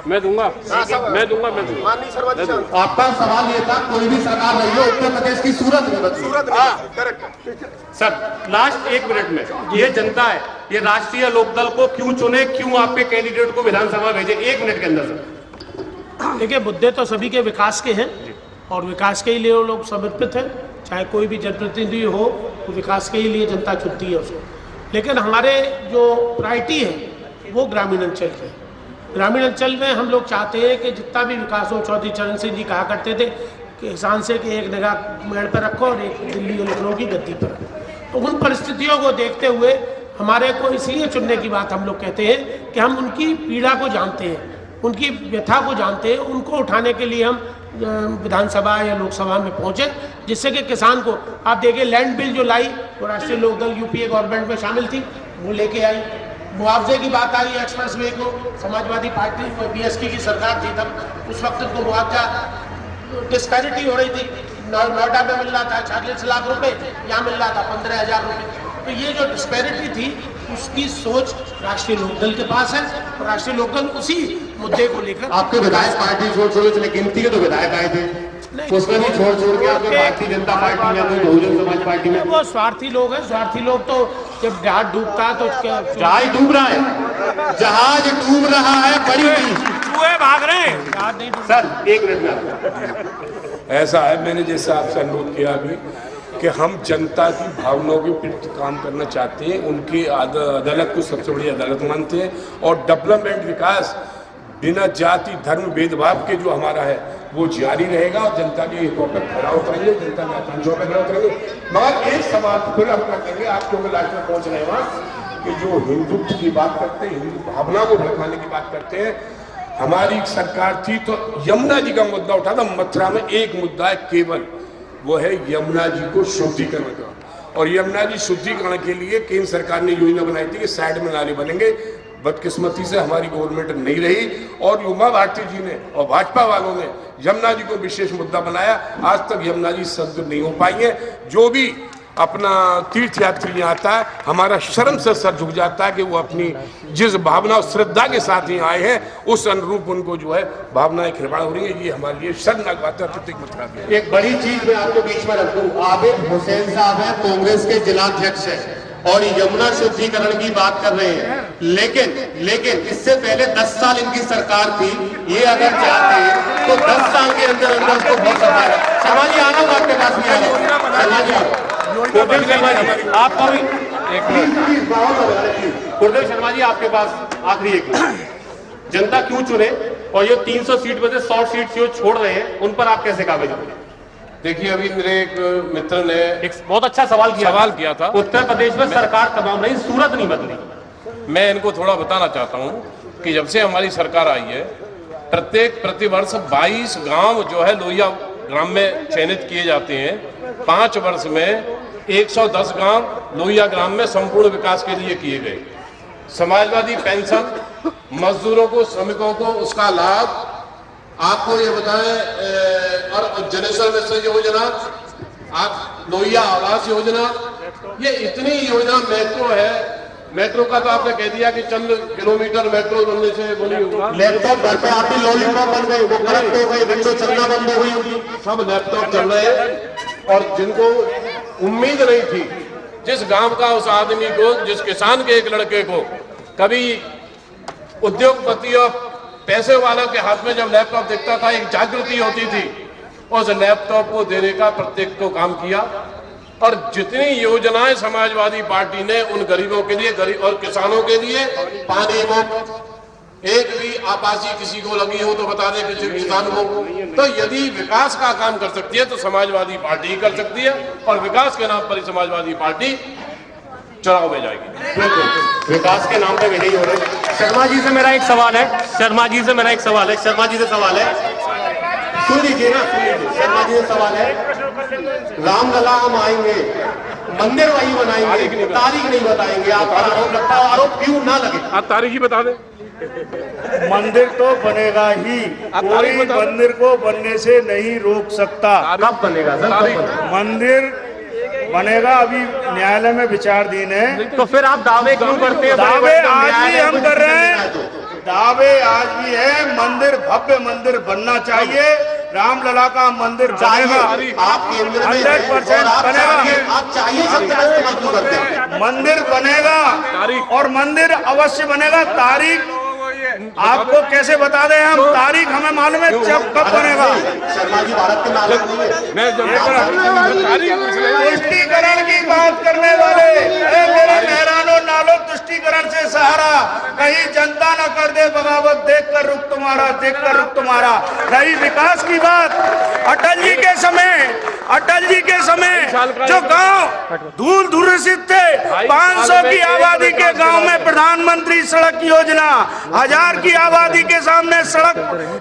मैं दूंगा। माननीय शर्मा जी आपका सवाल ये था, कोई भी सरकार रही हो उत्तर प्रदेश की सूरत नहीं बदली। करेक्ट सर लास्ट 1 मिनट में, ये जनता है, ये राष्ट्रीय लोकदल को क्यों चुने, क्यों आपके कैंडिडेट को विधानसभा भेजे, 1 मिनट के अंदर सर। देखिए, मुद्दे तो सभी के विकास के हैं और विकास के लिए वो लोग समर्पित हैं। चाहे कोई भी जनप्रतिनिधि हो, तो विकास के ही लिए जनता चुनती है उसको। लेकिन हमारे जो प्रायोरिटी है वो ग्रामीण अंचल के। ग्रामीण अंचल में हम लोग चाहते हैं कि जितना भी विकास हो, चौधरी चरण सिंह जी कहा करते थे कि किसान से कि एक निगाह मेड़ पर रखो और एक दिल्ली और लखनऊ की गद्दी पर रखो। तो उन परिस्थितियों को देखते हुए हमारे को इसलिए चुनने की बात हम लोग कहते हैं कि हम उनकी पीड़ा को जानते हैं, उनकी व्यथा को जानते हैं। उनको उठाने के लिए हम विधानसभा या लोकसभा में पहुंचे, जिससे कि किसान को, आप देखिए लैंड बिल जो लाई वो राष्ट्रीय लोकदल यूपीए गवर्नमेंट में शामिल थी, वो लेके आई। मुआवजे की बात आई एक्सप्रेस वे को, समाजवादी पार्टी बीएसपी की सरकार थी तब, उस वक्त को मुआवजा डिस्पैरिटी हो रही थी। नोएडा में मिल रहा था 40 लाख रुपए, यहाँ मिल रहा था 15,000 रुपए। तो ये जो डिस्पैरिटी थी उसकी सोच राष्ट्रीय लोकदल के पास है और राष्ट्रीय लोकदल उसी मुद्दे को लेकर। आपके विधायक पार्टी छोड़ इसलिए गिनती के तो विधायक आए थे, उसमें भी छोड़ के आपके भारतीय जनता पार्टी में, कोई बहुजन समाज पार्टी में। वो स्वार्थी लोग हैं। स्वार्थी लोग तो जब जहाज डूबता है तो जहाज डूब रहा है, जहाज डूब रहा है, बड़ी चूहे भाग रहे हैं। सर 1 मिनट में ऐसा है, मैंने जैसे आपसे अनुरोध किया अभी कि हम जनता की भावनाओं के प्रति काम करना चाहते हैं, उनकी अदालत को सबसे बड़ी अदालत मानते हैं और डेवलपमेंट विकास बिना जाति धर्म भेदभाव के जो हमारा है वो जारी रहेगा और जनता के हितों पर खड़ा उतरेंगे, जनता के आकांक्षाओं पर खड़ा उतरेंगे। मगर एक सवाल फिर हम करेंगे, आप क्योंकि लास्ट में पहुंच रहे हैं वहाँ कि जो हिंदुत्व की बात करते हैं, हिंदू भावना को भड़काने की बात करते हैं। हमारी सरकार थी तो यमुना जी का मुद्दा उठा था। मथुरा में एक मुद्दा है केवल, वो है यमुना जी को शुद्धिकरण का। और यमुना जी शुद्धिकरण के लिए केंद्र सरकार ने योजना बनाई थी कि साइड में नाले बनेंगे। बदकिस्मती से हमारी गवर्नमेंट नहीं रही और उमा भारती जी ने और भाजपा वालों ने यमुना जी को विशेष मुद्दा बनाया। आज तक यमुना जी सदुर नहीं हो पाई है। जो भी अपना तीर्थ यात्री आता है, हमारा शर्म से सर झुक जाता है कि वो अपनी जिस भावना और श्रद्धा के साथ ही आए हैं उस अनुरूप उनको जो है भावनाएं खिलवाड़ हो रही है। ये हमारे लिए शर्मनाक बात है। प्रत्येक मथुरा में एक बड़ी चीज मैं आपको बीच में रखूं, आबिद हुसैन साहब है, कांग्रेस के जिलाध्यक्ष है और यमुना शुद्धिकरण की बात कर रहे हैं। लेकिन इससे पहले 10 साल इनकी सरकार थी। ये अगर चाहते तो 10 साल के अंदर उसको बहुत सफाई है। शर्मा जी आना हूं आपके पास, नहीं आना गुरुदेव शर्मा जी आपका भी गुरुदेव शर्मा जी आपके पास आखिरी एक जनता क्यों चुने और ये 300 सीट में से 100 सीट जो छोड़ रहे हैं उन पर आप कैसे काबिज होंगे? देखिए, अभी मेरे एक मित्र ने एक बहुत अच्छा सवाल किया था। उत्तर प्रदेश में सरकार तमाम रही, सूरत नहीं बदली। मैं इनको थोड़ा बताना चाहता हूं कि जब से हमारी सरकार आई है प्रतिवर्ष 22 गांव जो है लोहिया ग्राम में चयनित किए जाते हैं। 5 वर्ष में 110 गांव लोहिया ग्राम में संपूर्ण विकास के लिए किए गए। समाजवादी पेंशन, मजदूरों को, श्रमिकों को उसका लाभ, आपको ये बताएं, और जनेश्वर मिश्र योजना, आप लोहिया आवास योजना, ये इतनी योजना मेट्रो है। मेट्रो का तो आपने कह दिया कि चंद किलोमीटर मेट्रो बनने से बोली होगा। लैपटॉप घर पे आती लॉलीपॉप बन गई, वो करप्ट हो गई, विंडो चलना बंद हो गई। सब लैपटॉप चल रहे हैं और जिनको उम्मीद नहीं थी, जिस गांव का उस आदमी को, जिस किसान के एक लड़के को कभी उद्योगपति और पैसे वालों के हाथ में जब लैपटॉप दिखता था एक जागृति होती थी, उस लैपटॉप को देने का प्रत्येक को काम किया। और जितनी योजनाएं समाजवादी पार्टी ने उन गरीबों के लिए, गरीब और किसानों के लिए, पानी मुफ्त, एक भी आपासी किसी को लगी हो तो बता दें किसी किसान को। तो यदि विकास का काम कर सकती है तो समाजवादी पार्टी ही कर सकती है और विकास के नाम पर ही समाजवादी पार्टी चुनाव में जाएगी। विकास के नाम पे भी नहीं हो रहे। शर्मा जी से मेरा एक सवाल है, शर्मा जी से सवाल है, सुन लीजिए ना, शर्मा जी से सवाल है। रामलला हम आएंगे, मंदिर वही बनाएंगे, तारीख नहीं बताएंगे। आपका आरोप लगता है, आरोप क्यों ना लगे? आप तारीख ही बता दें। मंदिर तो बनेगा ही, कोई मंदिर को बनने से नहीं रोक सकता। कब बनेगा सर? मंदिर बनेगा, अभी न्यायालय में विचाराधीन है। तो फिर आप दावे क्यों करते हैं? दावे आज भी हम कर रहे हैं, दावे आज भी है। मंदिर भव्य मंदिर बनना चाहिए, रामलला का मंदिर बनेगा, 100% बनेगा। आप चाहिए शब्द का इस्तेमाल क्यों करते हैं? मंदिर बनेगा और मंदिर अवश्य बनेगा। तारीख आपको कैसे बता दें हम? तारीख हमें मालूम है जब कब बनेगा। शर्मा जी भारत के तुष्टीकरण की बात करने वाले, मेरे मेहरानों नालों तुष्टीकरण से सहारा, कहीं जनता न कर दे बगावत, देख कर रुख तुम्हारा, देख कर रुख तुम्हारा। रही विकास की बात, अटल जी के समय जो गांव दूर दूरस्थित थे, 500 की आबादी के गांव में प्रधानमंत्री सड़क योजना, 1000 की आबादी के सामने सड़क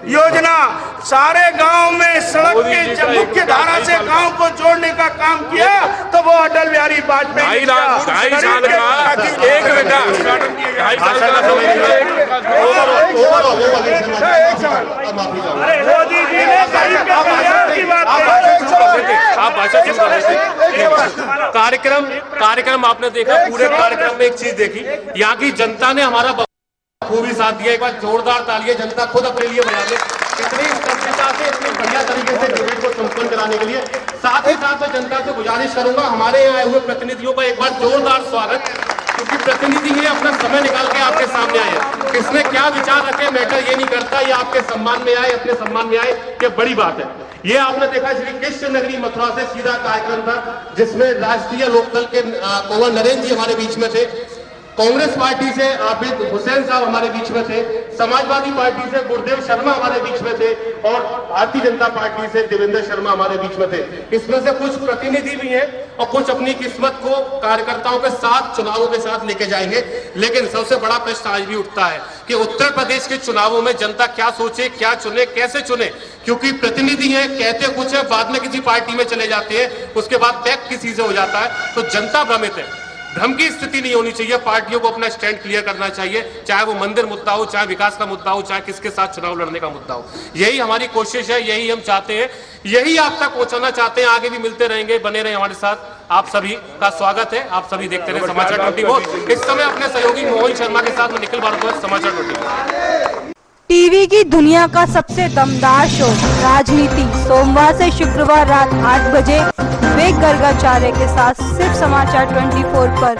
योजना, सारे गांव में सड़क के मुख्य धारा से गांव को जोड़ने का काम किया, तो वो अटल बिहारी वाजपेयी मोदी जी ने कार्यक्रम आपने देखा, पूरे कार्यक्रम में एक चीज देखी, यहाँ की जनता ने हमारा खूबी साथ दिया। एक बार जोरदार तालियां जनता खुद अपने लिए बजा दे, कितनी स्पष्टता से, इतनी बढ़िया तरीके से डिबेट को संपन्न कराने के लिए। साथ ही साथ मैं जनता से गुजारिश करूंगा, हमारे यहाँ आए हुए प्रतिनिधियों का एक बार जोरदार स्वागत, क्योंकि प्रतिनिधि ये अपना समय निकाल के आपके सामने आए हैं। किसने क्या विचार रखे मैटर ये नहीं करता, ये आपके सम्मान में आए, अपने सम्मान में आए, ये बड़ी बात है। ये आपने देखा श्री कृष्ण नगरी मथुरा से सीधा कार्यक्रम था, जिसमें राष्ट्रीय लोकदल के कुंवर नरेंद्र जी हमारे बीच में थे, कांग्रेस पार्टी से आबिद हुसैन साहब हमारे बीच में थे, समाजवादी पार्टी से गुरुदेव शर्मा हमारे बीच में थे, और भारतीय जनता पार्टी से देवेंद्र शर्मा हमारे बीच में थे। इसमें से कुछ प्रतिनिधि भी हैं और कुछ अपनी किस्मत को कार्यकर्ताओं के साथ, चुनावों के साथ लेके जाएंगे। लेकिन सबसे बड़ा प्रश्न आज भी उठता है कि उत्तर प्रदेश के चुनावों में जनता क्या सोचे, क्या चुने, कैसे चुने, क्योंकि प्रतिनिधि हैं, कहते कुछ है, बाद में किसी पार्टी में चले जाते हैं, उसके बाद पैक किसी से हो जाता है, तो जनता भ्रमित है। भ्रम की स्थिति नहीं होनी चाहिए, पार्टियों को अपना स्टैंड क्लियर करना चाहिए, चाहे वो मंदिर मुद्दा हो, चाहे विकास का मुद्दा हो, चाहे किसके साथ चुनाव लड़ने का मुद्दा हो। यही हमारी कोशिश है, यही हम चाहते हैं, यही आप तक पहुंचाना चाहते हैं। आगे भी मिलते रहेंगे, बने रहे हमारे साथ। आप सभी का स्वागत है, आप सभी देखते रहे समाचार 24। इस समय अपने सहयोगी मोहन शर्मा के साथ निखिल भारद्वाज, समाचार 24। टीवी की दुनिया का सबसे दमदार शो राजनीति, सोमवार से शुक्रवार रात 8 बजे विवेक गर्गाचार्य के साथ सिर्फ समाचार 24 पर।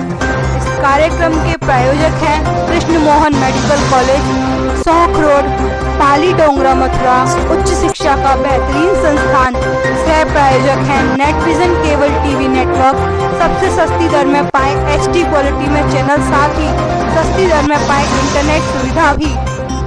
इस कार्यक्रम के प्रायोजक हैं कृष्ण मोहन मेडिकल कॉलेज, सौख रोड, पाली डोंगरा, मथुरा। उच्च शिक्षा का बेहतरीन संस्थान। सह प्रायोजक हैं नेटविजन केबल टीवी नेटवर्क। सबसे सस्ती दर में पाएं HD क्वालिटी में चैनल, साथ ही सस्ती दर में पाएं इंटरनेट सुविधा भी।